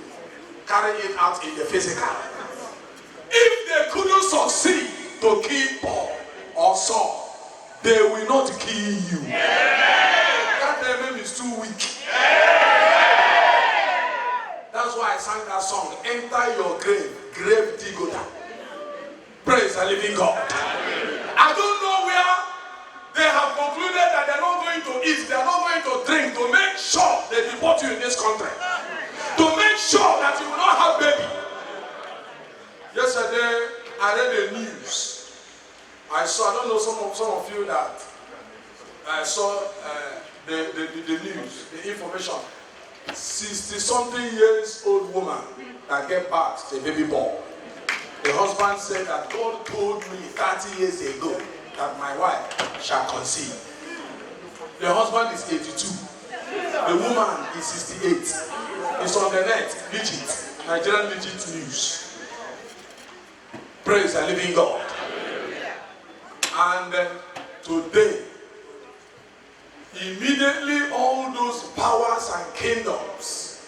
carry it out in the physical. If they couldn't succeed to kill Paul or Saul, they will not kill you. That name is too weak. That's why I sang that song, Enter Your Grave, Grave Digger. Praise the living God. I don't know where they have concluded that they're not going to eat, they're not going to drink, to make sure they deport you in this country. To make sure that you will not have baby. Yesterday, I read the news. I don't know some of you that saw the news, the information. 60-something years old woman that gave birth to a baby boy. The husband said that God told me 30 years ago that my wife shall conceive. The husband is 82. The woman is 68. It's on the net, legit, Nigerian legit news. Praise the living God. And today, immediately all those powers and kingdoms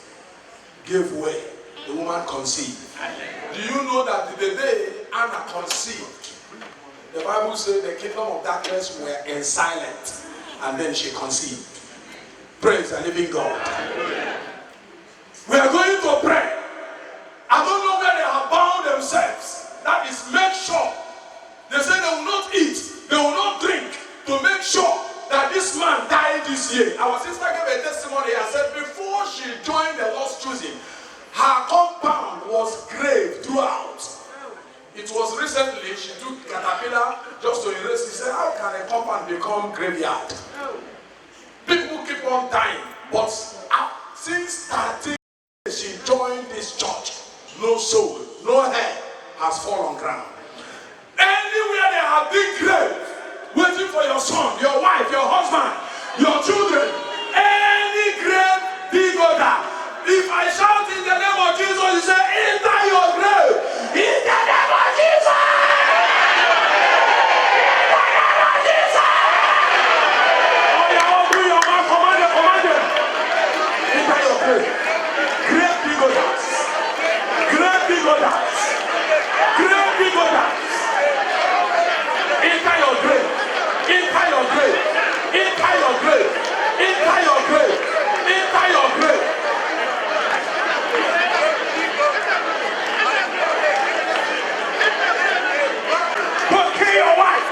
gave way. The woman conceived. Do you know that the day Anna conceived, the Bible says the kingdom of darkness were in silent, and then she conceived. Praise the living God. We are going to pray. I don't know where they have bound themselves. That is, make sure. They say they will not eat, they will not drink, to make sure that this man died this year. Our sister gave a testimony and said before she joined the Lord's choosing, her compound was grave throughout. It was recently she took caterpillar just to erase. She said, how can a compound become graveyard? People keep on dying, but since 13 she joined this church, no soul, no hair has fallen on ground. Anywhere there have been grave waiting for your son, your wife, your husband, your children, any grave digger. If I shout in the name of Jesus, you say, enter your grave. In the name of Jesus. In the name of Jesus. Oh, yeah, open your mouth. Command them. Enter your grave. Grave diggers. Grave diggers. Grave diggers. Enter your grave. Enter your grave. Enter your grave. Enter your grave. Enter your grave. Go kill your wife.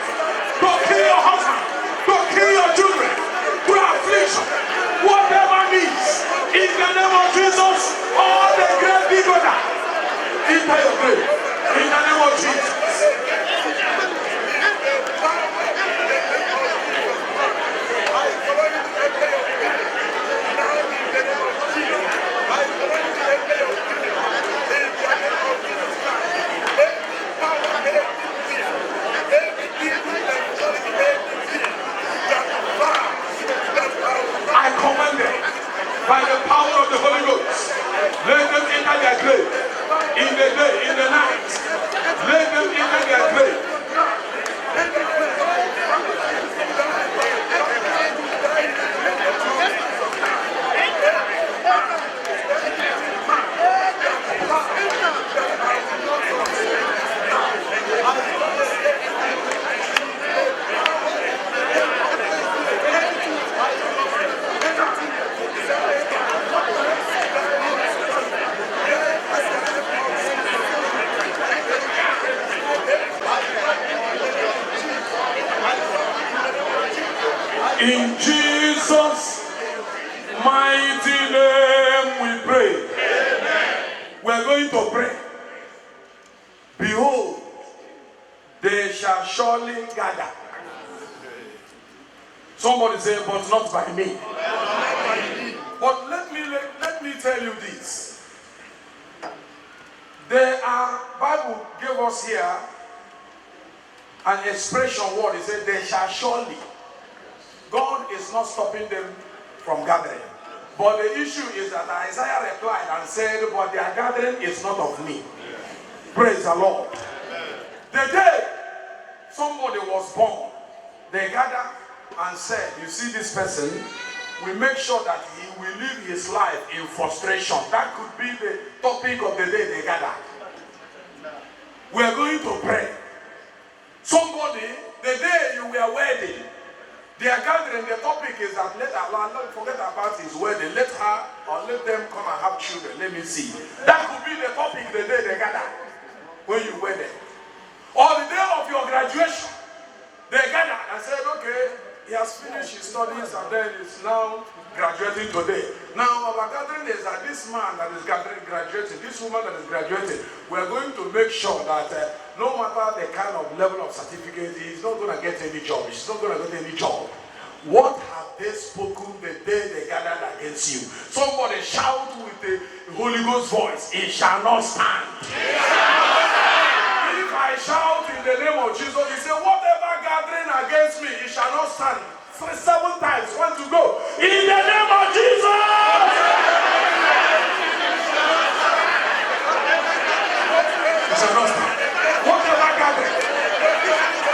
Go kill your husband. Go kill your children. Through affliction. Whatever needs. In the name of Jesus, all the great people die. Enter your grave. In the name of Jesus. I command them by the power of the Holy Ghost. Let them enter their grave. In the day, in the night. Let them enter their grave. In Jesus' mighty name we pray. Amen. We are going to pray. Behold, they shall surely gather. Somebody say, but not by me. But let me tell you this. Bible gave us here an expression word. It said, they shall surely. God is not stopping them from gathering. But the issue is that Isaiah replied and said, but their gathering is not of me. Praise the Lord. The day somebody was born, they gathered and said, you see this person, we make sure that he will live his life in frustration. That could be the topic of the day they gathered. We are going to pray. Somebody, the day you were wedding, they are gathering, the topic is that let Allah not forget about his wedding. Let her or let them come and have children. Let me see. That could be the topic the day they gather when you wedded. Or the day of your graduation. They gathered and said, okay, he has finished his studies and then is now graduating today. Now our gathering is that this man that is graduating, this woman that is graduating, we are going to make sure that no matter the kind of level of certificate, he's not going to get any job. She's not going to get any job. What have they spoken the day they gathered against you? Somebody shout with the Holy Ghost voice, it shall not stand. If I shout in the name of Jesus, he said, whatever gathering against me, it shall not stand. 7 times, 1 to go. In the name of Jesus! It shall not stand. Whatever gathering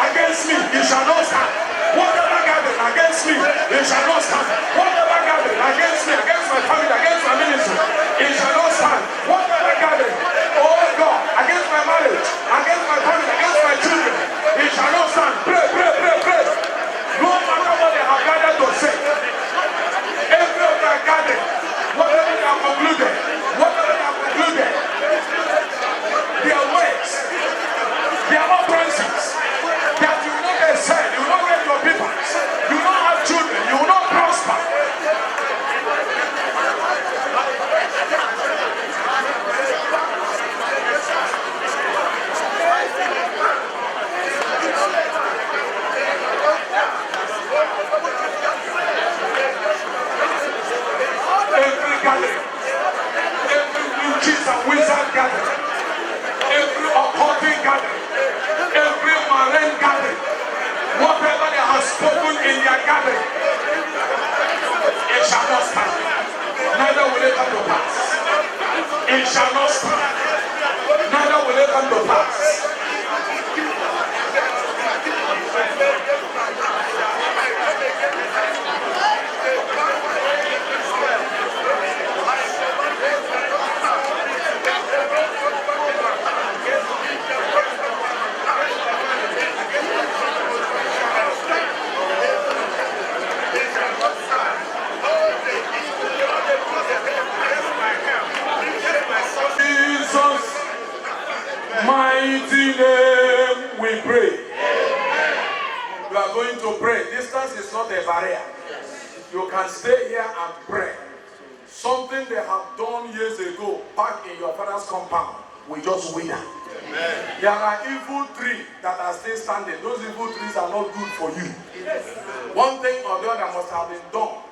against me, it shall not stand. Whatever gathering against me, it shall not stand. Whatever gathering against me, against my family, against my ministry, it shall not stand. Whatever gathering, oh God, against my marriage, against my family, against my children, it shall not stand. Pray, pray, pray, pray. No matter what they have gathered to say, every of their gathering, whatever they have concluded, their words, their utterances, that you will not get saved, you will not get your people, you will not have children, you will not prosper. Every gathering, every witches and wizard gathering, every occulting gathering, every marine gathering, whatever they have spoken in their gathering, it shall not stand. Neither will it come to pass. It shall not stand. Neither will it come to pass. Mighty name we pray. We are going to pray. Distance is not a barrier. You can stay here and pray. Something they have done years ago back in your father's compound, we just wither. There are evil trees that are still standing. Those evil trees are not good for you. One thing or the other must have been done,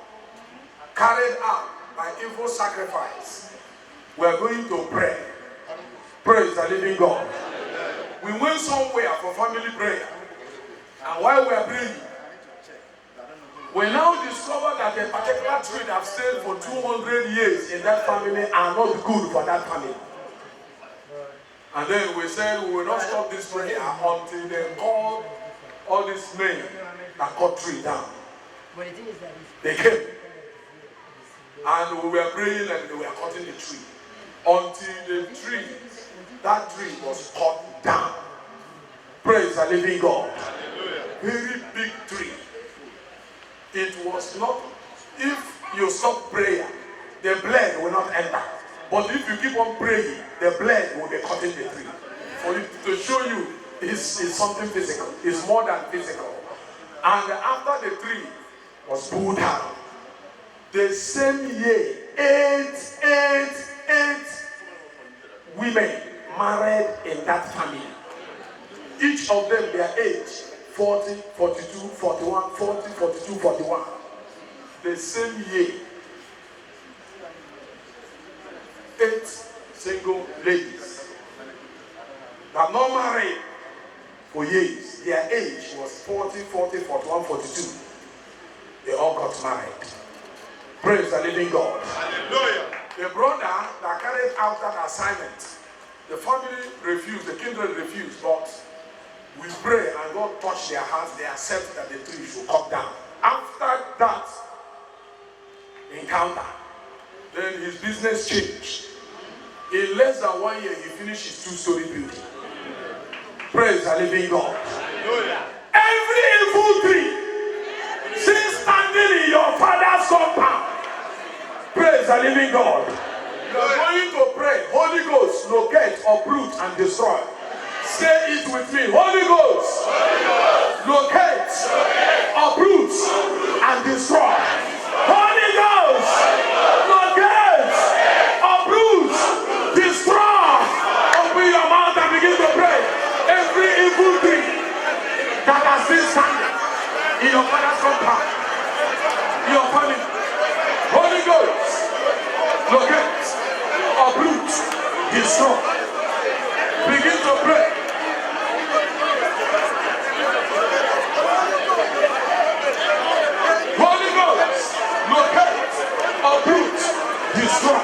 carried out by evil sacrifice. We are going to pray. Praise the living God. We went somewhere for family prayer. And while we are praying, we now discover that a particular tree that stayed for 200 years in that family are not good for that family. And then we said we will not stop this prayer until they call all these men that cut tree down. They came. And we were praying and they were cutting the tree. Until the tree, that tree was cut down. Praise the living God. Very big tree. It was not, if you stop prayer, the blood will not enter. But if you keep on praying, the blood will be cutting the tree. For it to show you it's something physical. It's more than physical. And after the tree was pulled down, the same year, eight women married in that family. Each of them, their age, 40, 42, 41, 40, 42, 41. The same year. 8 single ladies that not married for years. Their age was 40, 41, 42. They all got married. Praise the living God. Hallelujah. The brother that carried out that assignment, the family refused, the kindred refused, but we pray and God touched their hearts, they accept that the tree should come down. After that encounter, then his business changed. In less than 1 year, he finished his 2-story building. Praise the living God. Hallelujah. Every evil tree still standing in your father's compound. Praise the living God. You are going to pray. Holy Ghost, locate, uproot, and destroy. Say it with me. Holy Ghost, locate, uproot, and destroy. Holy Ghost, locate, uproot, destroy. Open your mouth and begin to pray. Every evil tree that has been standing in your father's compound, in your family, Holy Ghost, locate, uproot, destroy. Begin to pray. Holy Ghost, locate, uproot, destroy.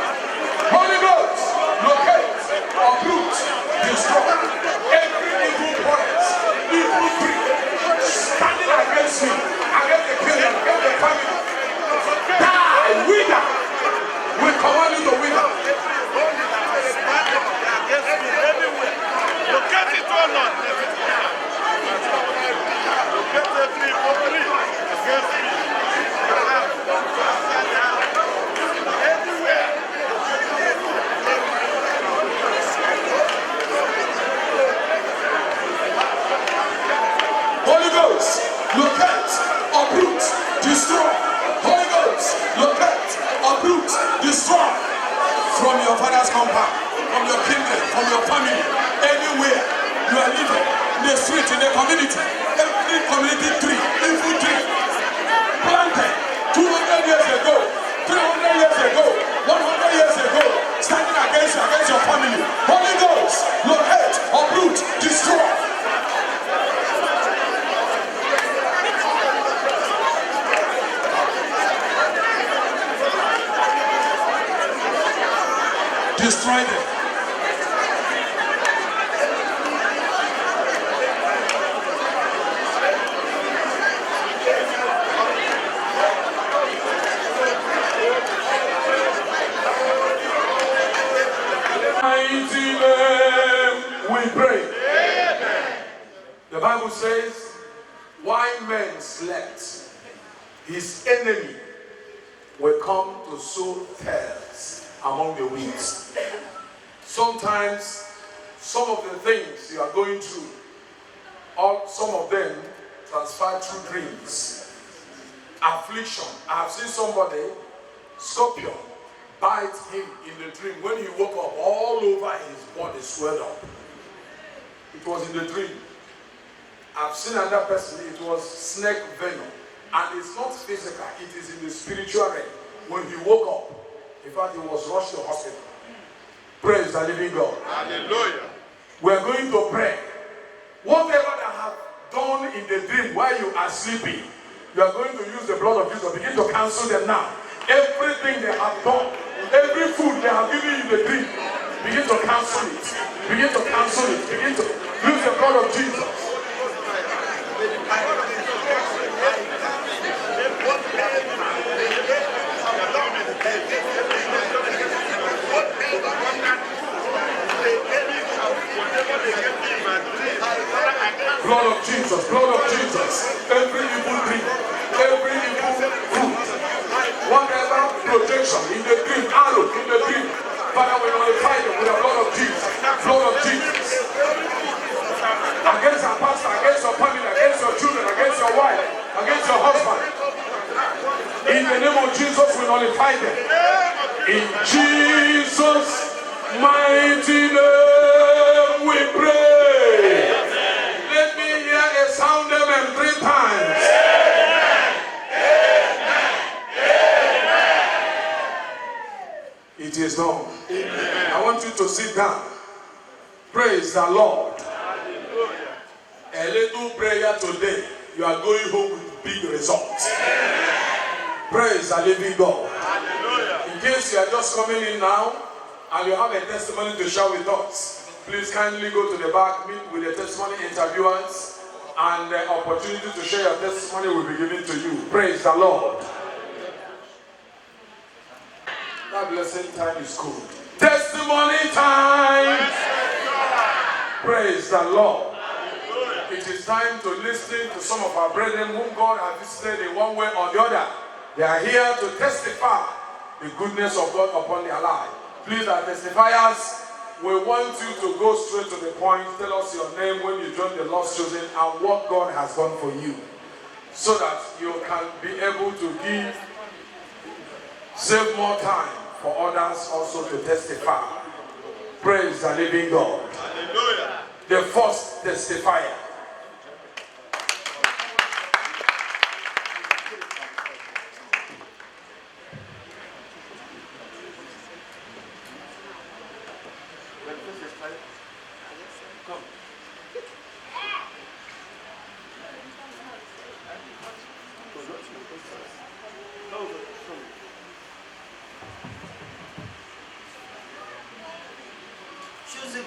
Holy Ghost, locate, uproot, destroy. Every evil point, evil tree standing against me, against the kingdom, against the family, die, wither. We command you to wither. Locate it or not. Locate every evil tree against me. Everywhere. Holy Ghost, locate, uproot, destroy. Holy Ghost, locate, uproot, destroy. From your father's compound, from your kingdom, from your family, anywhere you are living, in the street, in the community, every community tree, evil tree, planted 200 years ago, 300 years ago, 100 years ago, standing against you, against your family. Holy Ghost, locate, uproot, destroy. Destroy them. Mighty name we pray. Amen. The Bible says, while men slept, his enemy will come to sow tares among the weeds. Sometimes, some of the things you are going through, some of them transfer through dreams. Affliction. I have seen somebody, scorpion, bite him in the dream. When he woke up, all over his body swelled up. It was in the dream. I've seen another person, it was snake venom. And it's not physical, it is in the spiritual realm. When he woke up, in fact, he was rushed to the hospital. Praise the living God. Hallelujah. We are going to pray. Whatever that have done in the dream while you are sleeping, you are going to use the blood of Jesus. Begin to cancel them now. Everything they have done, every food they have given you in the dream, begin to cancel it. Begin to cancel it. Begin to use the blood of Jesus. Blood of Jesus, blood of Jesus. Every evil dream, every evil fruit, whatever projection in the dream, arrow in the dream, Father, we nullify them with the blood of Jesus. Blood of Jesus. Against our pastor, against your family, against your children, against your wife, against your husband. In the name of Jesus, we nullify them. In Jesus' mighty name we pray. Let me hear a sound amen 3 times. It is done. I want you to sit down. Praise the Lord. A little prayer today, you are going home with big results. Praise the living God. case you are just coming in now and you have a testimony to share with us, please kindly go to the back, meet with the testimony interviewers, and the opportunity to share your testimony will be given to you. Praise the Lord. That blessing time is good. Testimony time. Praise the Lord. It is time to listen to some of our brethren whom God has visited in one way or the other. They are here to testify the goodness of God upon their life. Please, our testifiers, we want you to go straight to the point. Tell us your name, when you joined the Lost Chosen, and what God has done for you, so that you can be able to save more time for others also to testify. Praise the living God. Hallelujah. The first testifier.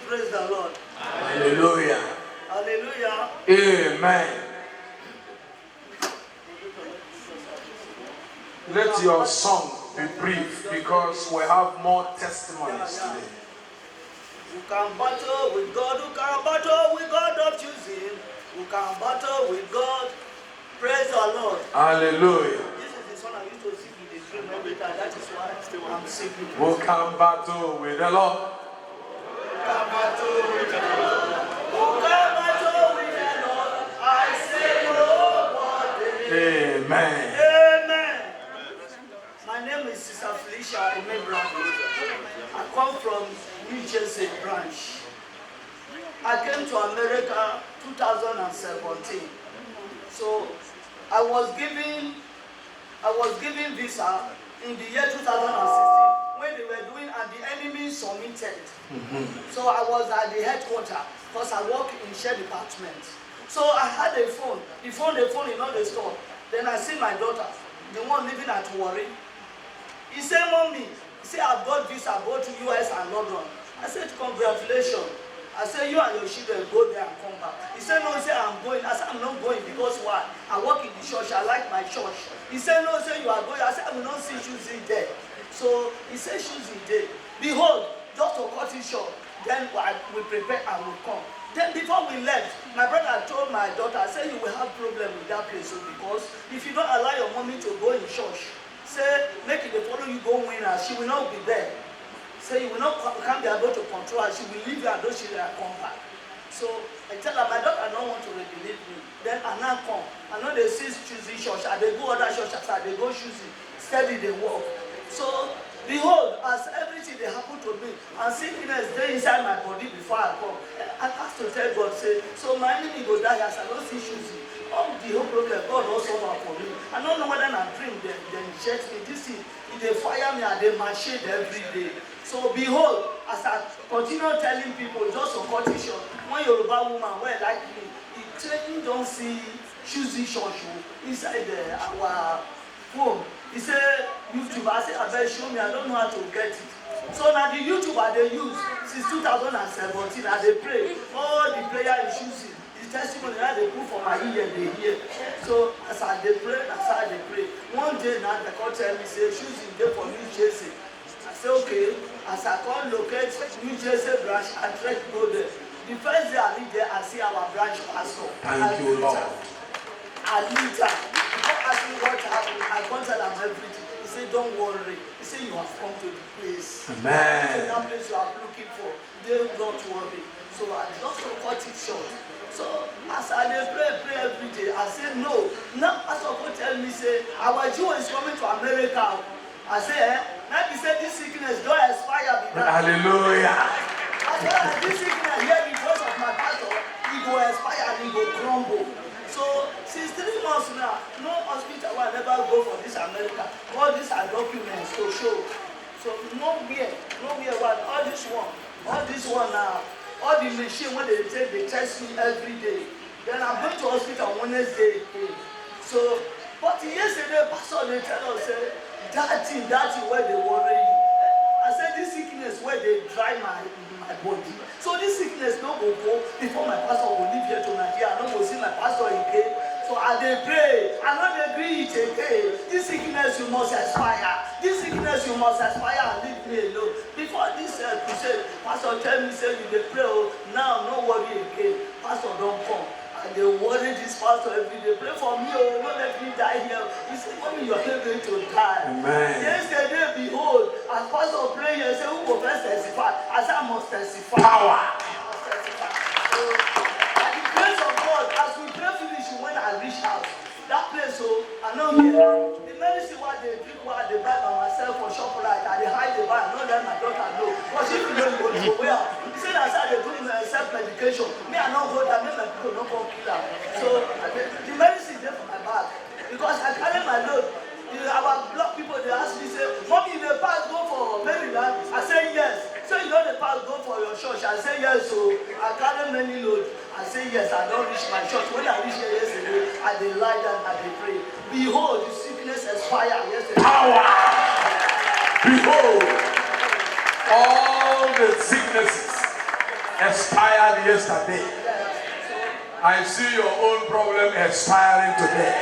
Praise the Lord. Hallelujah. Hallelujah. Amen. Let your song be brief because we have more testimonies today. Who can battle with God? Who can battle with God of choosing? Who can battle with God? Praise the Lord. Hallelujah. This is the song I used to sing in the dream every time. That is why I'm singing. Who can battle with the Lord? Who can battle with the Lord? Who can battle with the Lord? I say nobody. Amen. Amen. My name is Sister Felicia Emebra. I come from New Jersey branch. I came to America 2017. So I was given visa in the year 2016 when they were doing and the enemy submitted. So I was at the headquarters because I work in share department. So I had a phone. The phone in all the store. Then I see my daughter, the one living at Warri. He said, "Mommy," he said, "I've got visa, go to US and London." I said, "Congratulations." I said, "You and your children go there and come back." He said, "No," he said, "I'm going." I said, "I'm not going because why? I work in the church. I like my church." He said, "No," he said, "You are going." I said, "I will not see Tuesday there." So he said, "Tuesday there. Behold, just to cut it short, then we prepare and we come." Then before we left, my brother told my daughter, I said, "You will have problem with that place because if you don't allow your mommy to go in church, say, make it the follow you go win her, she will not be there. Say you will not can't be able to control her, she will leave you and those children and come back." So I tell her, my daughter don't want to regulate me. Then I now come. I know they see choosing church, and they go other church after they go choosing, steady they walk. So behold, as everything they happen to me, and sickness they inside my body before I come. I have to tell God, say, so my enemy go die as I don't see choosing. All the whole problem, God also work for me. I don't know whether I dream they inject me. This thing, they fire me and they machine every day. So behold, as I continue telling people, just to cut it short, one Yoruba woman where like me, he don't see choosing church inside our home. He said, YouTube, I said, "I better show me, I don't know how to get it." So now the YouTuber they use since 2017 and they pray. All the prayer is using. The testimony that they put for my ear, they hear. So as I they pray, they pray. One day now they come tell me, say, "Choosing day for New Jersey." I say, "Okay." As I come locate New Jersey branch, I try to go there. The first day I leave there, I see our branch pastor. Thank you, Lord. I leave there. Before asking what happened, I contact him everything. He said, "Don't worry." He said, "You have come to the place." Amen. So that place you are looking for. Don't worry. So I just cut it short. So as I pray every day, I said, "No." Now Pastor God tell me, say, "Our Jew is coming to America." I say, now he said, "This sickness don't expire." Hallelujah. As well as this sickness here because of my pastor, he go expire and he go crumble. So since 3 months now, no hospital will never go for this America. All these are documents to show. So nowhere, all this one now, all the machine when they take, they test me every day. Then I'm going to hospital Wednesday. So, but yesterday, Pastor, they tell us, say, that thing where they worry you. this sickness where they dry my body. So this sickness no go go before my pastor go leave here to Nigeria. I no go see my pastor again. So I dey pray. I no dey gree it again. This sickness you must expire. This sickness you must expire and leave me alone. Before this crusade, pastor tell me say you dey pray. Oh, now no worry again. Pastor don come. And they worry this pastor every day. Pray for me, oh, don't let me die here. He said, mommy, you're not going to die. Amen. Yesterday, behold, as pastor pray here, say, who will first testify? I said, I must testify. Power. I must testify. So, by the grace of God, as we pray finish, when I reach house, that place, so I know here. The medicine what they drink, what they buy by myself for ShopRite, I they hide the buy, I don't let my daughter know. Because if you don't go to where, you see that's how they do self-medication. Me, I don't go there, make my people don't go kill her. So the medicine there for my bag. Because I carry my load. Our block people they ask me, say, mommy, the pass go for Maryland? I say yes. So you know the pass go for your church? I say yes. So I carry many loads. I say yes, I don't reach my church. When I reach here yesterday, I dey lie down and dey pray. Behold, the sickness expired yesterday. Power. Behold, all the sicknesses expired yesterday. I see your own problem expiring today.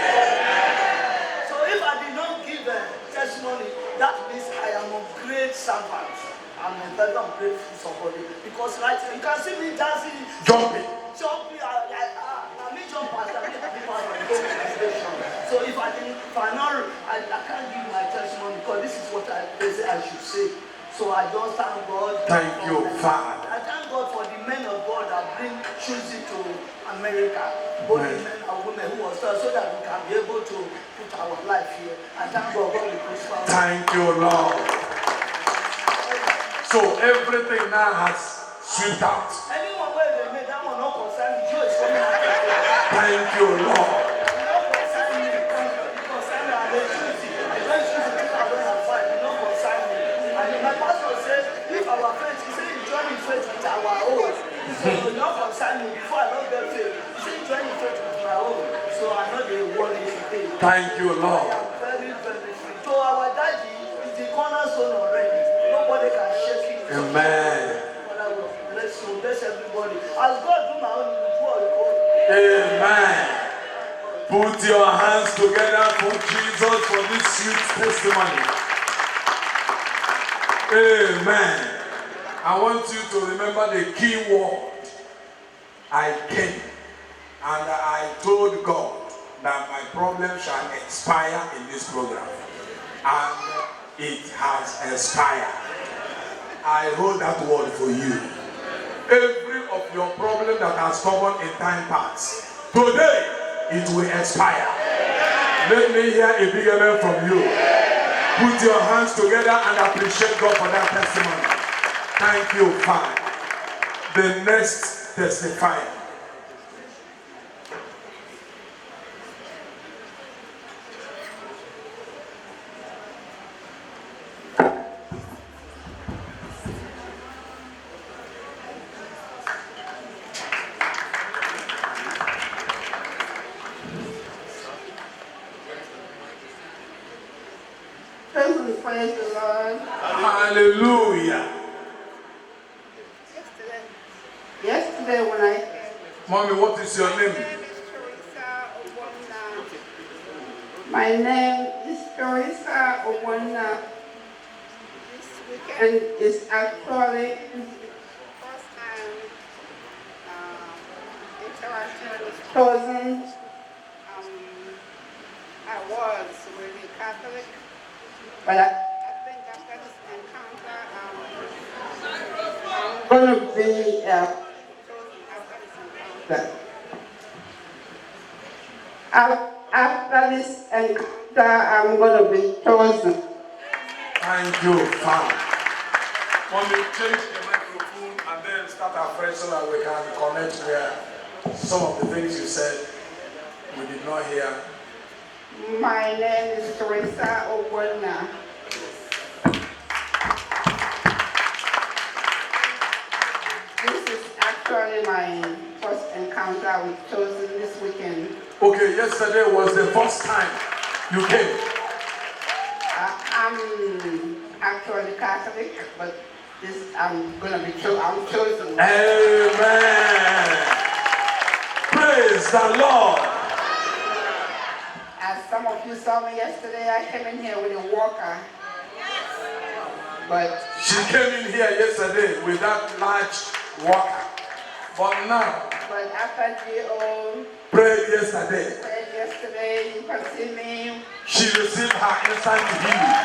So if I did not give a testimony, that means I am a great servant. I'm a very ungrateful somebody. Because right, you can see me dancing, Jumping. I mean jump past, I mean people are going So if I can't give my testimony because this is what they say I should say. So I just thank God. Thank you, Father. I thank God for the men of God that bring choosing to America, both the men and women who was there, so that we can be able to put our life here. I thank God for the prosper. Thank you, Lord. So everything now has swept out. Anyone where they made that one not concern me, Joe is coming out. Thank you, Lord. Not concern me, concern me, I don't choose it. I don't choose it 2005, you don't concern me. And my pastor said, if our faith, he said, join in faith with our own. So you don't concern me before I don't get faith. He said, join in faith with my own. So I know they worry today. Thank you, Lord. I am very, very free. So our daddy is the cornerstone already. Nobody can shake it. Amen. Father, bless you, bless everybody. As God do my own, you do all your own. Amen. Put your hands together for Jesus for this sweet testimony. Amen. I want you to remember the key word. I came and I told God that my problem shall expire in this program. And it has expired. I hold that word for you. Every of your problem that has come in time past, today it will expire. Let me hear a big amen from you. Put your hands together and appreciate God for that testimony. Thank you, Father. The next testifier. Praise the Lord. Hallelujah. Yesterday when I came, Mommy, what is your name? my name is Teresa Owona. This weekend is actually first time interacting with chosen. I was really Catholic, but I think after this encounter, I'm going to be chosen after this encounter. After this encounter, I'm going to be chosen. Thank you, Father. Mommy, change the microphone and then start afresh so that we can connect where some of the things you said we did not hear. My name is Teresa Owona. This is actually my first encounter with chosen this weekend. Okay, yesterday was the first time you came. I'm actually Catholic, but this I'm gonna be I'm chosen. Amen. Praise the Lord. As some of you saw me yesterday, I came in here with a walker. But She came in here yesterday with that large walker. But now, But after G.O. prayed yesterday, prayed yesterday, you can see me. she received her instant healing.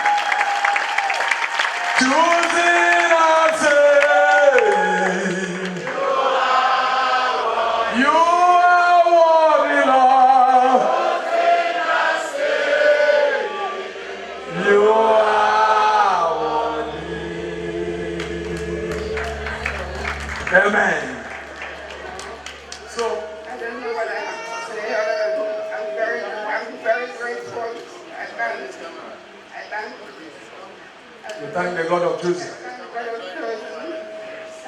Choosing our saying, you are worthy, Lord. You are worthy. Amen. So, I don't know what I have to say. I'm very grateful. I thank we thank the God of choosing. God of chosen.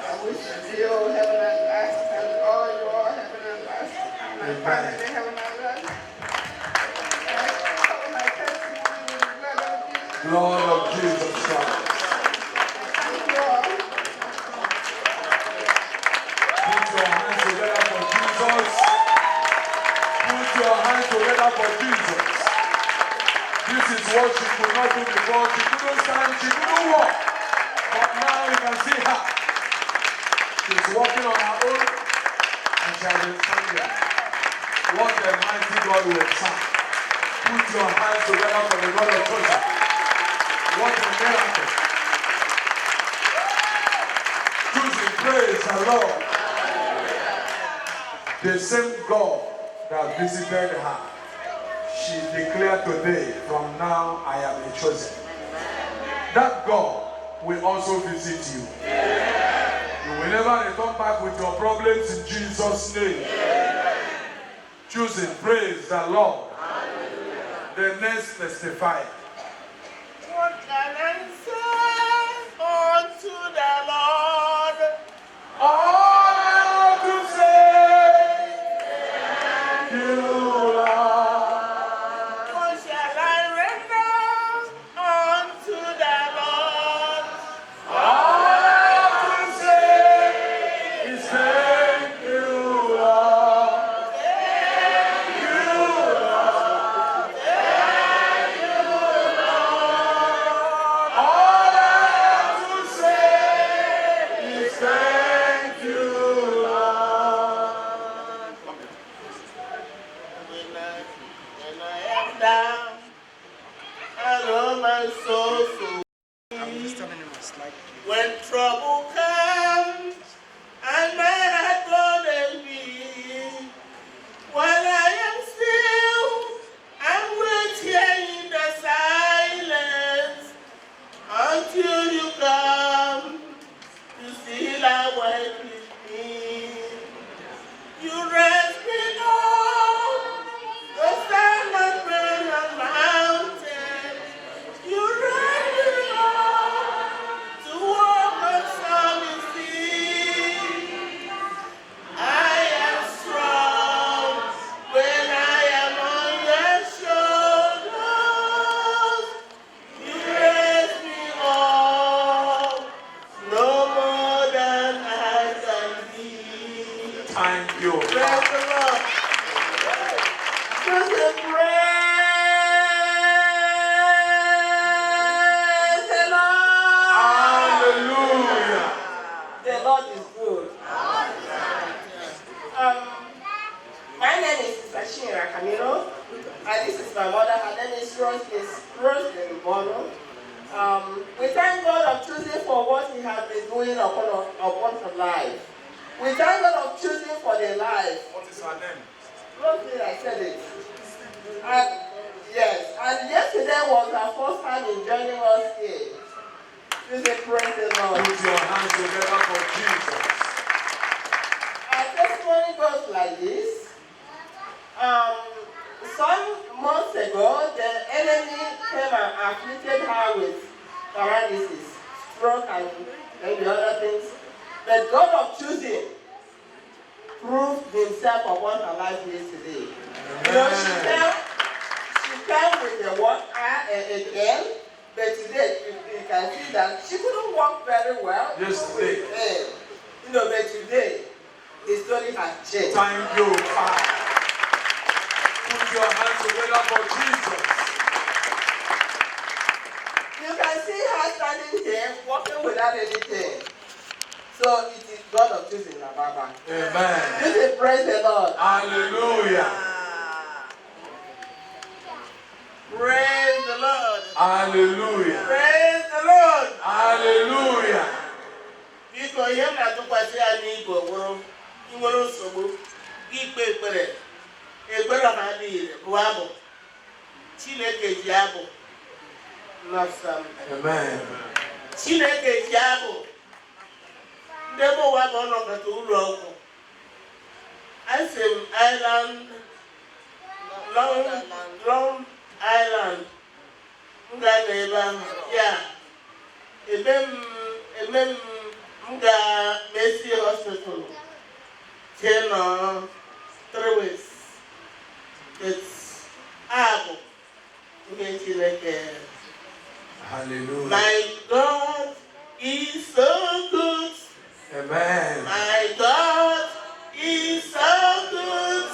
I wish you heaven and earth and all your heaven and earth. And my family heaven and earth. My testimony with the blood of Jesus. Lord of Jesus Christ. Thank you all. Put your hands together for Jesus. Put your hands together for Jesus. This is what she could not do before. She couldn't stand, she couldn't walk. But now you can see her. She's walking on her own and she has been standing. What a mighty God we have served. Put your hands together for the God of Joseph. What a miracle. Choosing, praise the Lord. The same God that visited her, she declared today, from now I am a chosen. That God will also visit you. You will never return back with your problems in Jesus' name. Choosing, praise the Lord. The next testifier. What can I say unto the Lord? All I have to say, thank you, Lord. What shall I render unto the Lord? All I have to say is thank you, Lord. Thank you, Lord. Thank you, Lord. All I have to say is thank you, Lord. When I am down, I know my soul so weak. When trouble comes and my heart burden me, while I am still and wait here in the silence until you come to seal our word with me. You rest me on the silent rain and mountain. You rest me on to walk on sunny sea. I am strong when I am on your shoulders. You raise me up, no more than I can be. Thank you. Praise the Lord. Just a praise the Lord. Hallelujah. The Lord is good. My name is Sashira Camilo, and this is my mother. Her name is Roslyn Bono. We thank God of choosing for what He has been doing upon her life. We thank God of choosing for their life. What is her name? Roslyn, I said it. And yes, and yesterday was her first time in joining us here. Please praise the Lord. Put your hands together for Jesus. Our testimony goes like this. Some months ago, the enemy came and afflicted her with paralysis, stroke, and maybe other things. But God of choosing proved Himself upon her life yesterday. You know, she came with a girl, But today, you can see that she couldn't walk very well. Yesterday. But today, the story has changed. Thank you, Father. Put your hands together for Jesus. You can see her standing here, walking without anything. So it is God of choosing Baba. Amen. This is praise the Lord. Hallelujah. Praise the Lord. Hallelujah. Praise the Lord. Hallelujah. Biko ihe m na-atụkwasị ya n'igwe wụrụ nwere nsogbu ikpe ekpere ọha niile bụ abụ Chineke ji abụ nọsam. Amen. Chineke ji abụ ndị bụ ụwa bụ ọnọkọta ụlọ ọgwụ. Asị m Island Long Island m ga-anọ ebe ahụ ya eme m ga Mercy Hospital jee nọ 3 weeks. It's abụ nke Chineke. Hallelujah. My God is so good. Amen. My God is so good.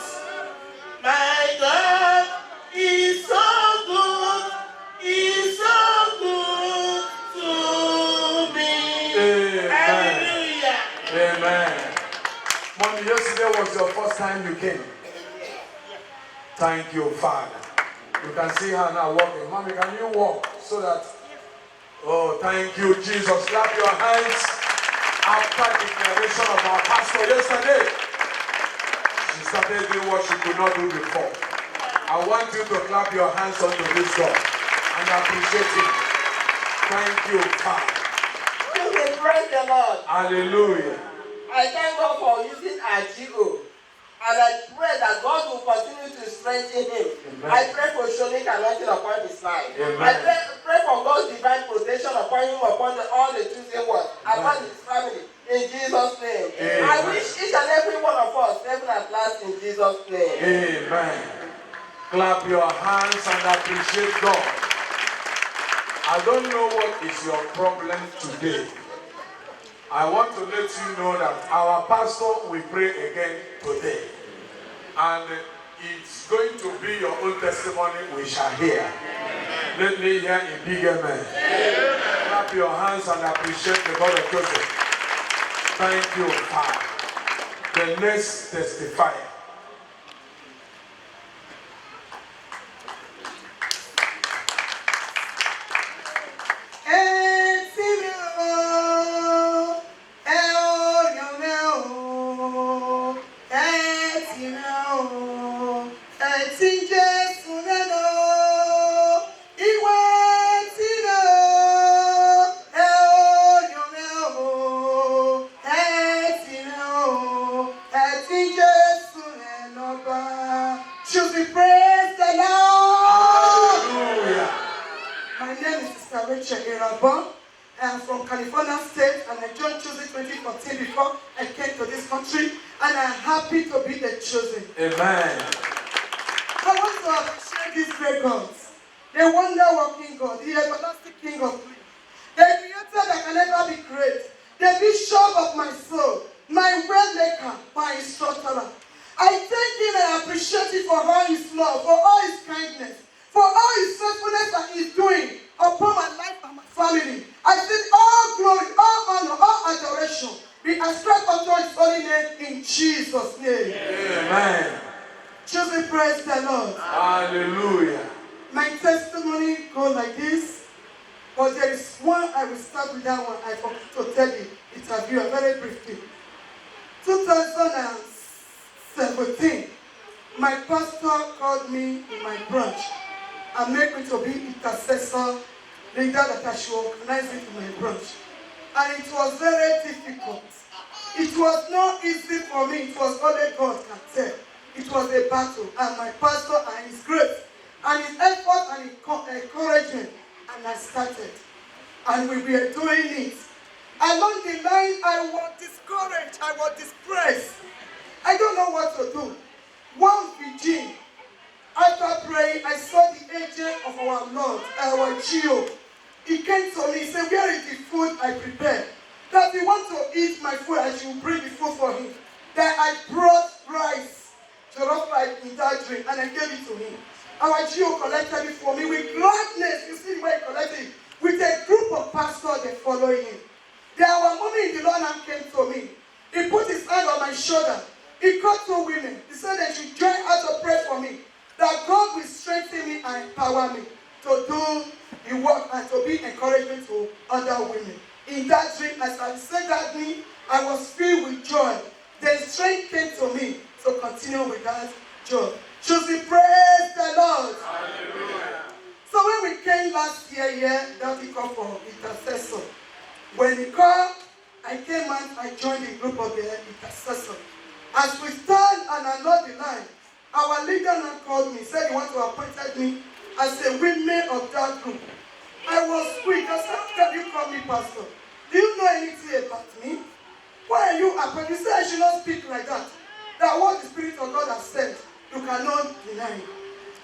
My God is so good. He's so good to me. Amen. Hallelujah. Amen. Mommy, yesterday was your first time you came. Thank you, Father. You can see her now walking. Mommy, can you walk so that... Oh, thank you, Jesus. Clap your hands after declaration of our pastor yesterday. She started doing what she could not do before. I want you to clap your hands unto this God and appreciate him. Thank you, Father. Praise the Lord. Hallelujah. I thank God for using RGO. And I pray that God will continue to strengthen him. Amen. I pray for Shonic anointing upon his life. Amen. I pray for God's divine protection upon him, upon all the Tuesday words, upon his family, in Jesus' name. Amen. I wish each and every one of us heaven at last in Jesus' name. Amen. Clap your hands and appreciate God. I don't know what is your problem today. I want to let you know that our pastor will pray again today. And it's going to be your own testimony we shall hear. Let me hear a big amen. Clap your hands and appreciate the God of Joseph. Thank you, Father. The next testifier. I am from California State and I joined Chosen 2014 before I came to this country, and I'm happy to be the Chosen. Amen. I want to appreciate these great gods, the wonder-working God, the everlasting King of Kings, the creator that can never be great, the bishop of my soul, my way maker, my instructor. I thank him and I appreciate him for all his love, for all his kindness, for all his faithfulness that he's doing upon my life and my family. I say all glory, all honor, all adoration be ascribed unto his holy name in Jesus' name. Amen. Chosen, praise the Lord. Hallelujah. My testimony goes like this, but there is one I will start with that one. I forgot to tell you, interview very briefly. 2017, my pastor called me in my branch and made me to be intercessor leader that I should organize it in my branch. And it was very difficult. It was not easy for me. It was only God can tell. It was a battle. And my pastor and his grace and his effort and encouragement. And I started. And we were doing it. Along the line, I was discouraged. I was depressed. I don't know what to do. One vigil, after praying, I saw the angel of our Lord, our Geo, he came to me, he said, where is the food I prepared? That he want to eat my food, I should bring the food for him. Then I brought rice, jollof rice in that drink, and I gave it to him. Our GO collected it for me with gladness. You see the way he collected it. With a group of pastors that follow him. Then our mommy in the Lord now came to me. He put his hand on my shoulder. He called two women. He said they should join us to pray for me. That God will strengthen me and empower me to do the work and to be encouragement to other women. In that dream, as I said that dream, I was filled with joy. The strength came to me to continue with that joy. Should we praise the Lord? Hallelujah. So when we came last year, that we called for intercessor. When he called, I came and I joined the group of the intercessor. As we stand and along the line, our leader now called me, said he want to appoint me as a woman of that group. I was weak. I said, how can you call me pastor? Do you know anything about me? Why are you appointed? You said I should not speak like that. That what the Spirit of God has said, you cannot deny it.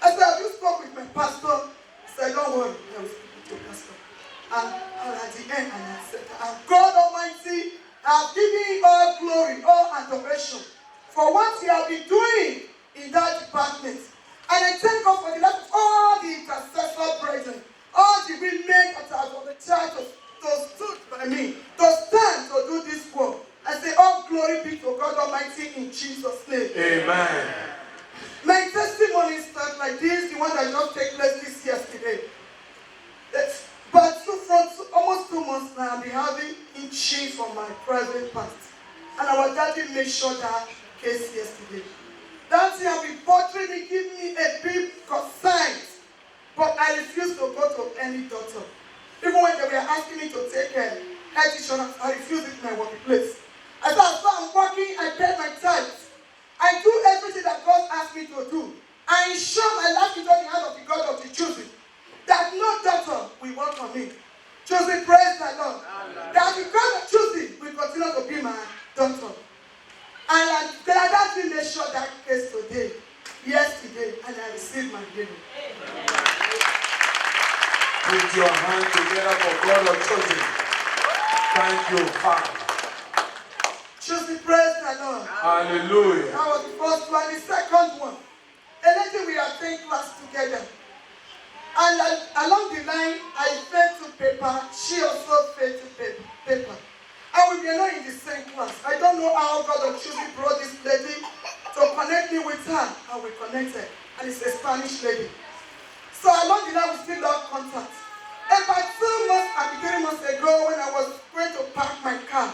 I said, have you spoke with my pastor? He said, don't worry, I will speak with your pastor. And at the end, and I said, and God Almighty, I have given you all glory, all adoration for what you have been doing in that department. And I thank God for the life of all the intercessor brethren, all the women that are from the church to stood by me, to stand to do this work. I say, all glory be to God Almighty in Jesus' name. Amen. My testimony starts like this, the one that just took place this yesterday. But for almost 2 months now, I've been having itching from my private part. And our daddy made sure that case yesterday. That thing has been bothering me, giving me a big concern. But I refuse to go to any doctor. Even when they were asking me to take health insurance, I refused it in my workplace. I said, as I'm working, I pay my tithes. I do everything that God asked me to do. I ensure my life into the hand of the God of the choosing. That no doctor will work on me. Choosing, praise the Lord. That the God of choosing will continue to be my doctor. And that will make sure that case today, yesterday, and I received my healing. Put your hand together for God of choosing. Thank you, Father. Choosing, praise the Lord. Hallelujah. That was the first one. The second one, a lady we are taking class together. And along the line, I failed to paper. She also failed to paper. And we were not in the same class. I don't know how God of choosing brought this lady to connect me with her. And we connected. And it's a Spanish lady. So along the line, we still lost contact. About 2 months and 3 months ago, when I was going to park my car,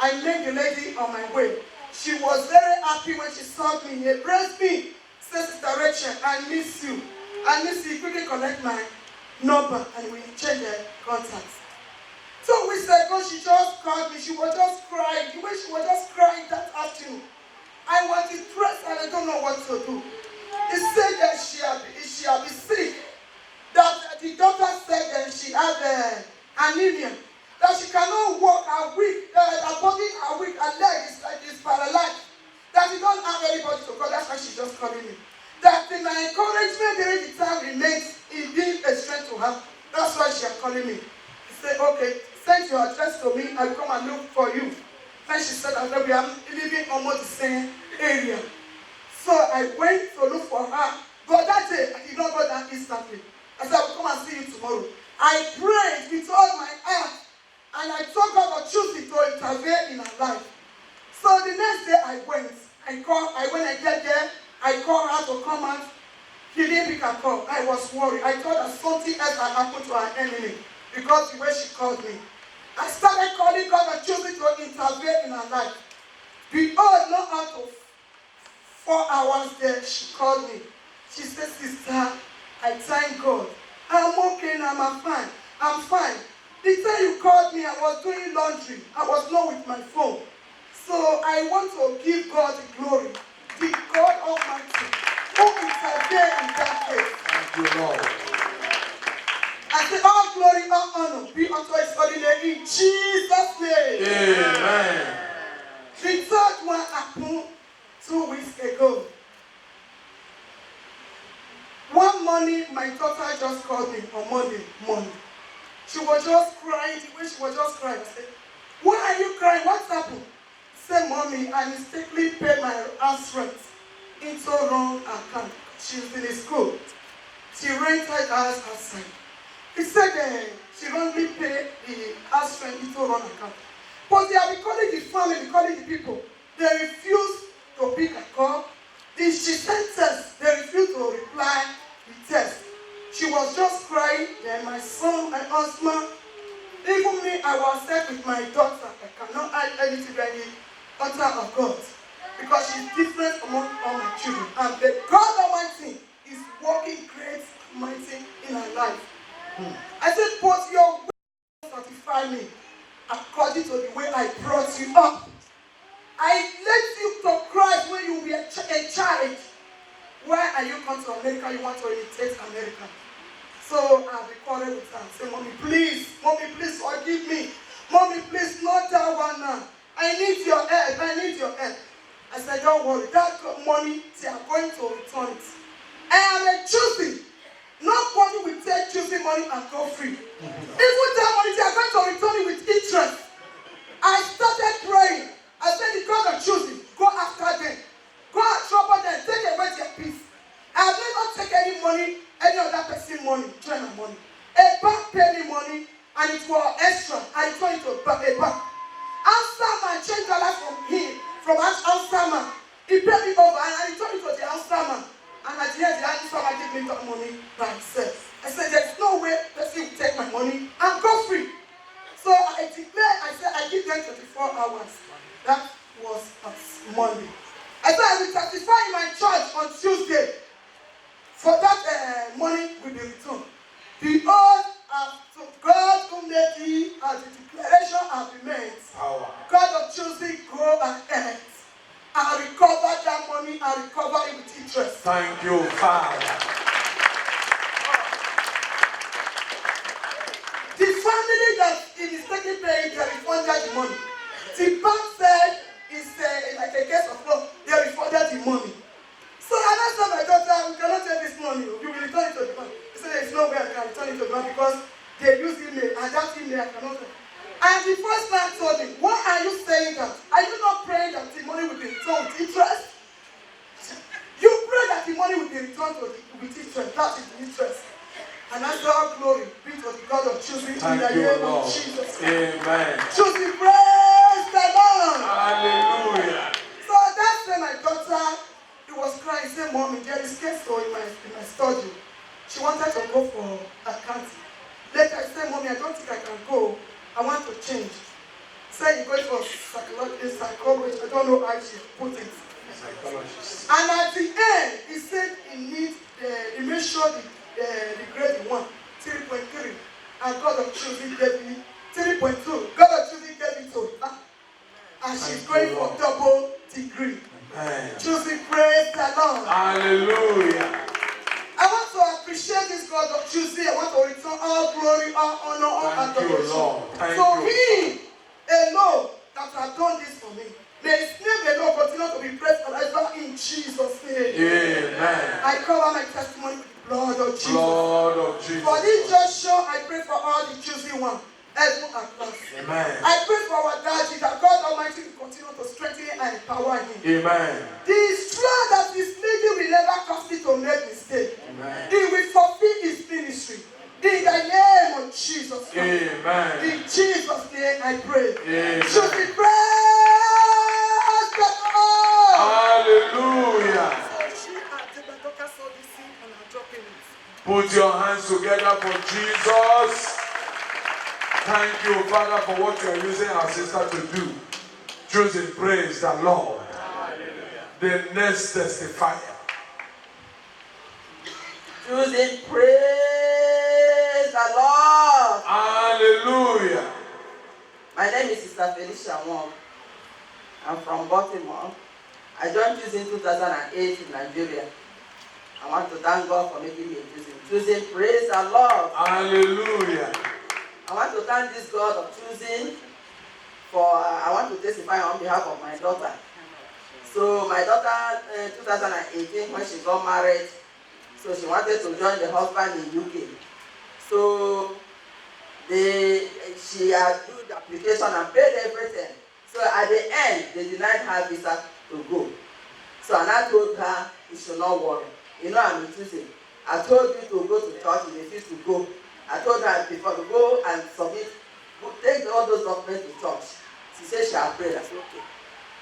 I met the lady on my way. She was very happy when she saw me. She embraced me. Said, Sister Rachel, I miss you. I miss you. Quickly collect my number and we change the contacts. So we said, oh, she just called me. She was just crying. The way she was just crying that afternoon. I was depressed and I don't know what to do. He said that she had been sick. That the doctor said that she had anemia. That she cannot walk, her weak, her body, her weak, her leg is like it's paralyzed. That she don't have anybody to call. That's why she's just calling me. That my encouragement during the time remains in being a strength to her. That's why she is calling me. He said, okay, send your address to me. I'll come and look for you. Then she said, we are living almost the same area. So I went to look for her. But that day, I did not go that instantly. I said, I will come and see you tomorrow. I prayed with all my heart. And I told God to choose it to intervene in her life. So the next day I went. When I get there, I called her to come out. He didn't pick her call. I was worried. I thought that something else had happened to her enemy because the way she called me. I started calling God and choosing to intervene in her life. Behold, not out of 4 hours there, she called me. She said, Sister, I thank God. I'm okay now, I'm fine. I'm fine. The time you called me, I was doing laundry. I was not with my phone. So I want to give God the glory. The God Almighty who intervened in that case. Thank you, Lord. I say all glory, all honor be unto his holy name in Jesus' name. Amen. The third one happened 2 weeks ago. One morning, my daughter just called me on Monday morning. She was just crying, the way she was just crying. I said, why are you crying? What's happened? She said, Mommy, I mistakenly paid my house rent into wrong account. She's in a school. She rented house outside. He said she wrongly paid the house rent into wrong account. But they have been calling the family, calling the people. They refuse to pick a call. She sent text. They refused to reply the text. She was just crying. Then my son, my husband, even me, I was upset with my daughter. I cannot add anything to any altar of God. Because she's different among all my children. And the God Almighty is working great mighty in her life. I said, but your way satisfy me according to the way I brought you up. I led you to Christ when you were a child. Why are you come to America? You want to imitate America. So I'll be quarreling with her and say, Mommy, please forgive me. Mommy, please, not that one now. I need your help. I need your help. I said, don't worry. That money, they are going to return it. I am a choosing. Nobody will take choosing money and go free. Even that money, they are going to return it with interest. I started praying. I said, the God of choosing, go after them. Go and trouble them. Take away their peace. I will not take any money, any other person's money, join my money. A bank paid me money, and it was extra. I returned it to a bank. Amsterdam changed the life from him, from Amsterdam. He paid me over, and I returned it to the Amsterdam. And at the end, the Amsterdam gave me that money by himself. I said, there's no way person will take my money and go free. So I declared, I said, I give them 24 hours. That was Monday. I said, I will testify in my church on Tuesday. For that money will be returned. Behold, to God who made thee, as the declaration has been made. God of choosing, go ahead. I recover that money, I recover it with interest. Thank you, Father. The family that he mistakenly paid, they refunded the money. The bank said it's like a case of law, they refunded the money. So I asked my daughter, we cannot take this money, you will return it to the bank. He said, there's no way I can return it to the bank because they use email, and that email I cannot. And the first man told me, why are you saying that? Are you not praying that the money will be returned with interest? You pray that the money will be returned with interest. That is the interest. And I said, all glory be to the God of choosing in the name of Jesus. Amen. Choosing, praise the Lord. Hallelujah. So that's when my daughter, he was crying, said, Mommy, there is queso in my study. She wanted to go for accounting. Later I said, Mommy, I don't think I can go. I want to change. Say you're going for psychologist, psychologist. I don't know how she put it. Psychologist. And at the end, he said he made sure the grade he won, 3.3. And God of choosing gave me 3.2. God of choosing gave it to her. And she's going for double degree. Amen. Choosing, praise the Lord. Hallelujah. I want to appreciate this God of choosing. I want to return all glory, all honor, all adoration. So he alone that has done this for me. May his name alone continue to be praised forever in Jesus' name. Amen. I cover my testimony with the blood of Jesus. Blood of Jesus. For this just show, I pray for all the choosing ones. Heaven and earth. Amen. I pray for our daddy that God Almighty will continue to strengthen and empower him. Amen. The strength that is leading will never cause him to make mistake. Amen. He will fulfill his ministry. In the name of Jesus Christ. Amen. In Jesus' name I pray. Amen. Should be praised the Lord. Hallelujah. Put your hands together for Jesus. Thank you, Father, for what you are using our sister to do. Choosing, praise the Lord. Hallelujah. The next testifier. Choosing, praise the Lord. Hallelujah. My name is Sister Felicia Wong. I'm from Baltimore. I joined Choosing in 2008 in Nigeria. I want to thank God for making me a Choosing. Choosing, praise the Lord. Hallelujah. I want to thank this God of Choosing for, I want to testify on behalf of my daughter. So my daughter, 2018, when she got married, so she wanted to join the husband in UK. So she had do the application and paid everything. So at the end, they denied her visa to go. So and I told her, you should not worry. You know I'm Tuesday. I told you to go to church, you refused to go. I told her before to go and submit, take all those documents to church. She said she had prayed. I said, okay.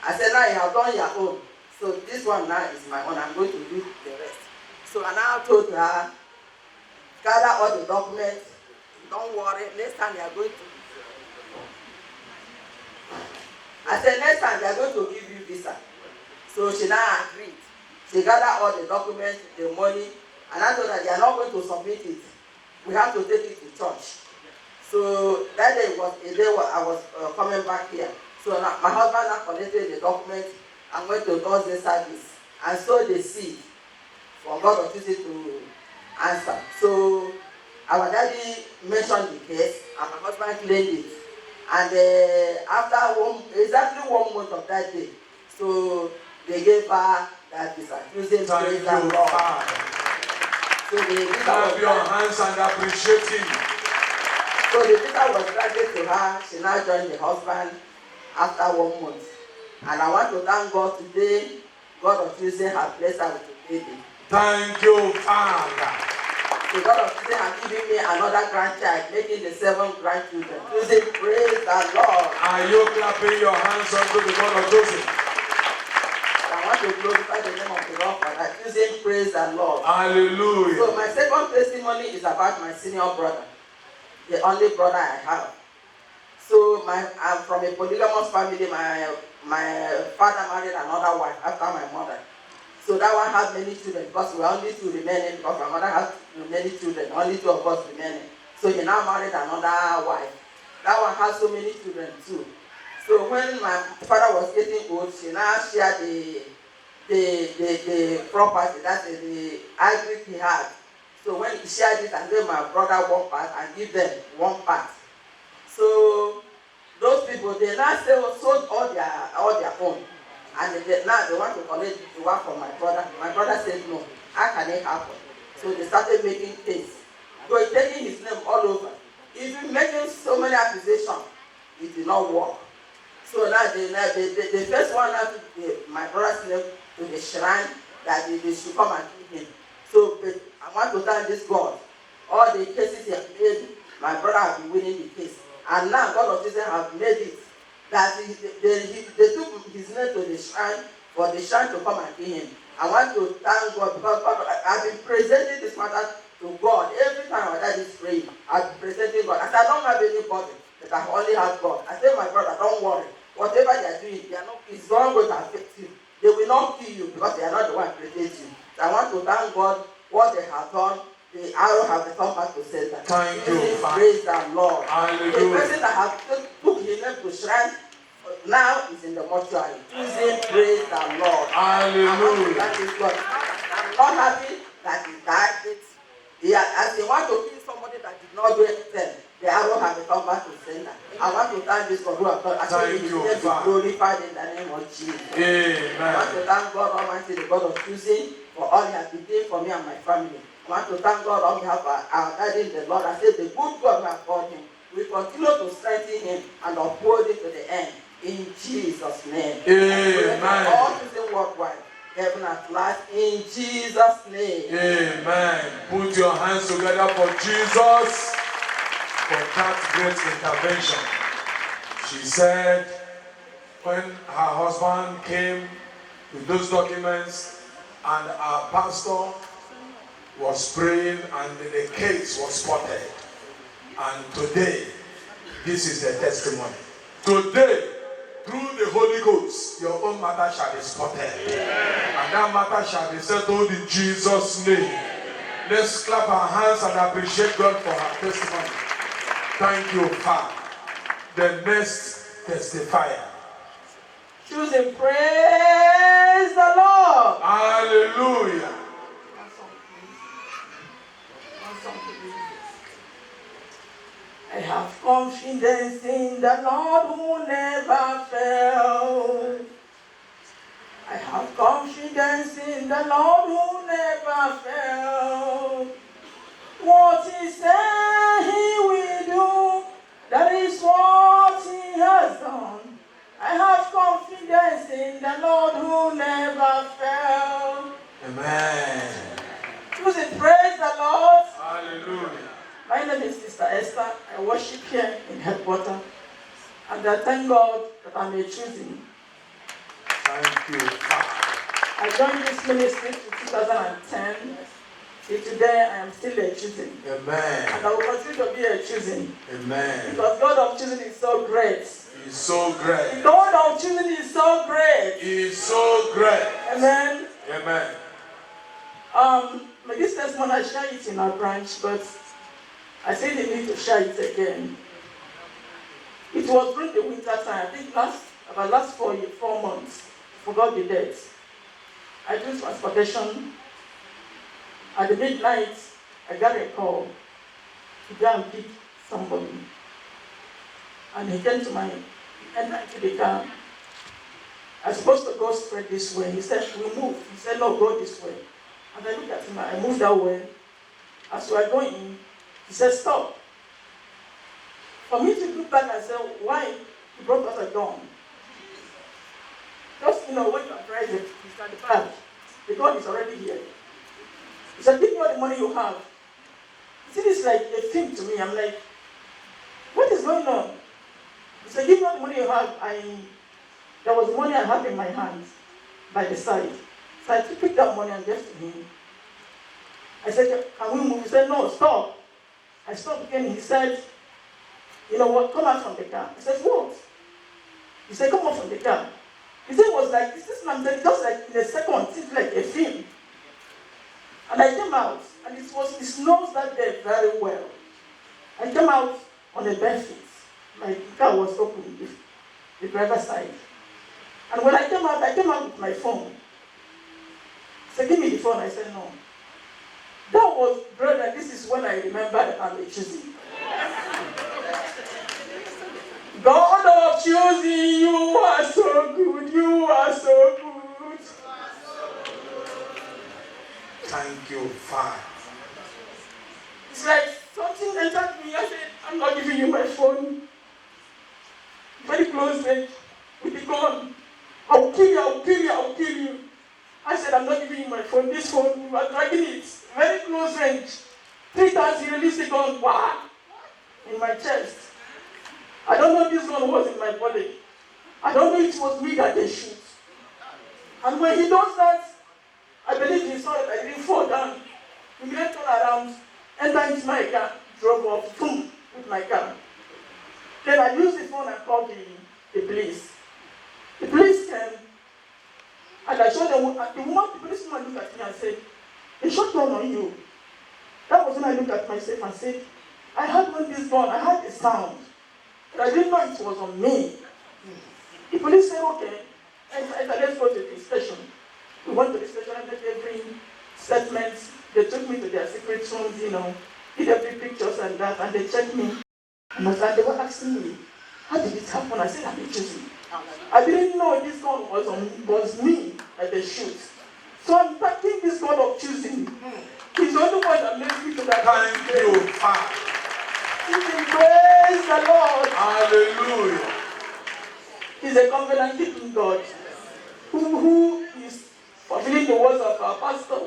I said, now you have done your own. So this one now is my own. I'm going to do the rest. So I now told her, gather all the documents. Don't worry. Next time you are going to. I said, next time they are going to give you visa. So she now agreed. She gathered all the documents, the money, and I told her they are not going to submit it. We have to take it to church. So that day was a day where I was coming back here. So now, my husband now collected the documents and went to Thursday service and sowed the seed for God of Tuesday to answer. So our daddy mentioned the case and my husband claimed it. And after exactly 1 month of that day, so they gave her that visa. Tuesday, praise the Lord. So the visa Clap your hands and appreciate him. So the visa was granted to her. She now joined the husband after 1 month. And I want to thank God today. God of Tuesday has blessed her with a baby. Thank you, Father. The God of Tuesday has given me another grandchild, making the 7 grandchildren. Tuesday, praise the Lord. Are you clapping your hands unto the God of Joseph? I want to glorify the name of the Lord for that. Tuesday, praise the Lord. Hallelujah. So my second testimony is about my senior brother, the only brother I have. So I'm from a polygamous family. My father married another wife after my mother. So that one had many children because we were only 2 remaining because my mother had many children, only 2 of us remaining. So he now married another wife. That one has so many children too. So when my father was getting old, she now shared the property, that's the agri he had. So when he shared it and gave my brother 1 part and give them 1 part. So those people, they now sold all their own. And now they want to collect the work from my brother. My brother said no. How can it happen? So they started making case. So he's taking his name all over. He's been making so many accusations. It did not work. So now the first one now took my brother's name to the shrine that they should come and kill him. So I want to thank this God. All the cases he has made, my brother has been winning the case. And now God of Jesus has made it that they took his name to the shrine for the shrine to come and kill him. I want to thank God because God, I've been presenting this matter to God. Every time my dad is praying, I've been presenting God. I said, I don't have anybody, but I only have God. I tell my brother, don't worry. Whatever they are doing, it's not going to affect you. They will not kill you because they are not the one created you. So I want to thank God what they have done. The arrow have become back to sender. Thank you, Father. Praise the Lord. Hallelujah. The person that have took his name to shrine now is in the mortuary. Tuesday, praise the Lord. Hallelujah. I'm not happy that he died. As they want to kill somebody that did not do anything, the arrow has become back to sender. I want to thank this God who has done. Actually, his name is glorified in the name of Jesus. Amen. I want to thank God Almighty, the God of Tuesday, for all he has been doing for me and my family. I want to thank God on behalf of our daddy, the Lord. I said, the good God who has called him, we continue to strengthen him and uphold him to the end. In Jesus' name. Amen. All Tuesday worldwide, heaven at last, in Jesus' name. Amen. Put your hands together for Jesus for that great intervention. She said, when her husband came with those documents and our pastor was praying and the case was spotted. And today, this is the testimony. Today, through the Holy Ghost, your own matter shall be spotted. And that matter shall be settled in Jesus' name. Let's clap our hands and appreciate God for her testimony. Thank you, Father. The next testifier. Choose and praise the Lord. Hallelujah. I have confidence in the Lord who never fails. I have confidence in the Lord who never fails. What he said he will do, That is what he has done. I have confidence in the Lord who never fails. Amen. Choosing, praise the Lord. Hallelujah. My name is Sister Esther. I worship here in headquarters. And I thank God that I'm a choosing. Thank you, Father. I joined this ministry in 2010. Till today, I am still a choosing. Amen. And I will continue to be a choosing. Amen. Because God of choosing is so great. He's so great. The God of choosing is so great. He's so great. Amen. Amen. This testimony I share it in our branch, but I say they need to share it again. It was during the winter time, I think about last 4 months. Forgot the date. I do transportation. At the midnight, I got a call to go and pick somebody. And he came to entered into the car. I was supposed to go straight this way. He said, we move. He said, no, go this way. And I looked at him, I moved that way. As we were going, he said, stop. For me to look back and say, why? He brought us a gun. Just, when you are driving, he's at the back. The gun is already here. He said, give me all the money you have. You see, this like a thing to me. I'm like, what is going on? He said, give me all the money you have. There was money I had in my hands by the side. So I picked that money and gave to him. I said, can we move? He said, no, stop. I stopped again. He said, you know what, come out from the car. I said, what? He said, come out from the car. He said, it was like, this is something just like in a second, it's like a film. And I came out, and it snows that day very well. I came out on a bare feet. My car was open, the driver's side. And when I came out with my phone. He said, give me the phone. I said, no. That was, brother, this is when I remember that I'm a choosing. God of choosing, you are so good, you are so good. Thank you, Father. It's like something entered me. I said, I'm not giving you my phone. Very close range, with the gun. I will kill you, I will kill you, I will kill you. I said, I'm not giving you my phone. This phone, you are dragging it. Very close range. 3 times he released the gun, wah, in my chest. I don't know if this gun was in my body. I don't know if it was me that they shoot. And when he does that, I believe he saw that I didn't fall down. He then turned around, entered into my car, drove off, boom, with my car. Then I used the phone and called the police. The police came, and I showed them, the policeman looked at me and said, they shot gun on you. That was when I looked at myself and said, I heard when this gun, I heard the sound. But I didn't know it was on me. The police said, okay, let's go to the station. We went to the station and they bring statements. They took me to their secret rooms, did every pictures and that, and they checked me. And they were asking me, how did it happen? I said, I'm choosing. I didn't know this God was me at the shoot. So I'm thanking this God of choosing. He's the only one that made me to that. Thank you, Father. Praise the Lord. Hallelujah. He's a covenant keeping God who is fulfilling the words of our pastor.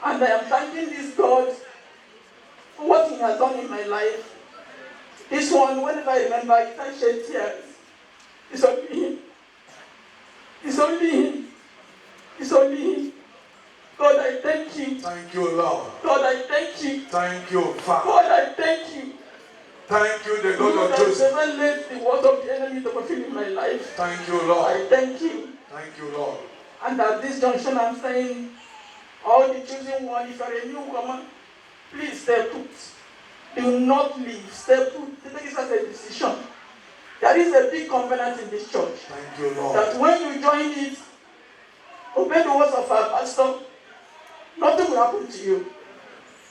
And I am thanking this God for what he has done in my life. This one, whenever I remember, I can't shed tears. It's only him. It's only him. It's only him. God, I thank you. Thank you, Lord. God, I thank you. Thank you, Father. God, I thank you. Thank you, the God God of has Joseph. never let the words of the enemy to fulfill in my life. Thank you, I Lord. thank you. Thank you, Lord. And at this junction, I'm saying, all the chosen one, if you're a newcomer, please stay put. Do not leave. Stay put. Take this as a decision. There is a big covenant in this church. Thank you, Lord. That when you join it, obey the words of our pastor, nothing will happen to you.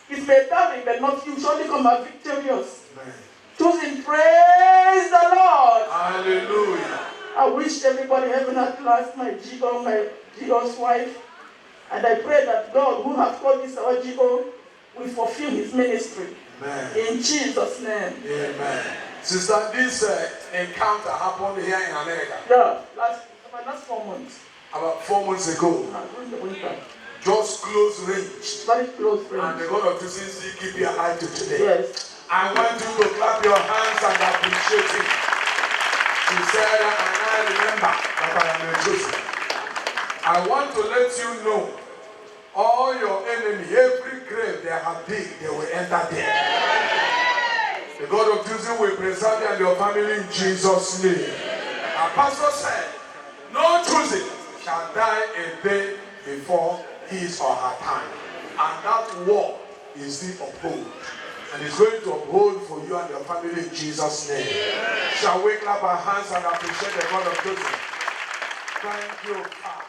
It may tarry, but not you surely come out victorious. Amen. Choosing, praise the Lord. Hallelujah. I wish everybody heaven at last, my Jigo, my Jigo's wife. And I pray that God, who has called this our Jigo, will fulfill his ministry. Amen. In Jesus' name. Amen. Sister, this encounter happened here in America. Yeah, last 4 months. About 4 months ago. During the winter. Just close range. Very close range. And the God of TCC keep your eye to today. Yes. I want you to clap your hands and appreciate him. She said, and I remember that I am a Joseph. I want to let you know, all your enemy, every grave they have dig, they will enter there. The God of Jesus will preserve you and your family in Jesus' name. Our pastor said, no choosing shall die a day before his or her time. And that war is the uphold. And it's going to uphold for you and your family in Jesus' name. Shall we clap our hands and appreciate the God of Jesus? Thank you, Father.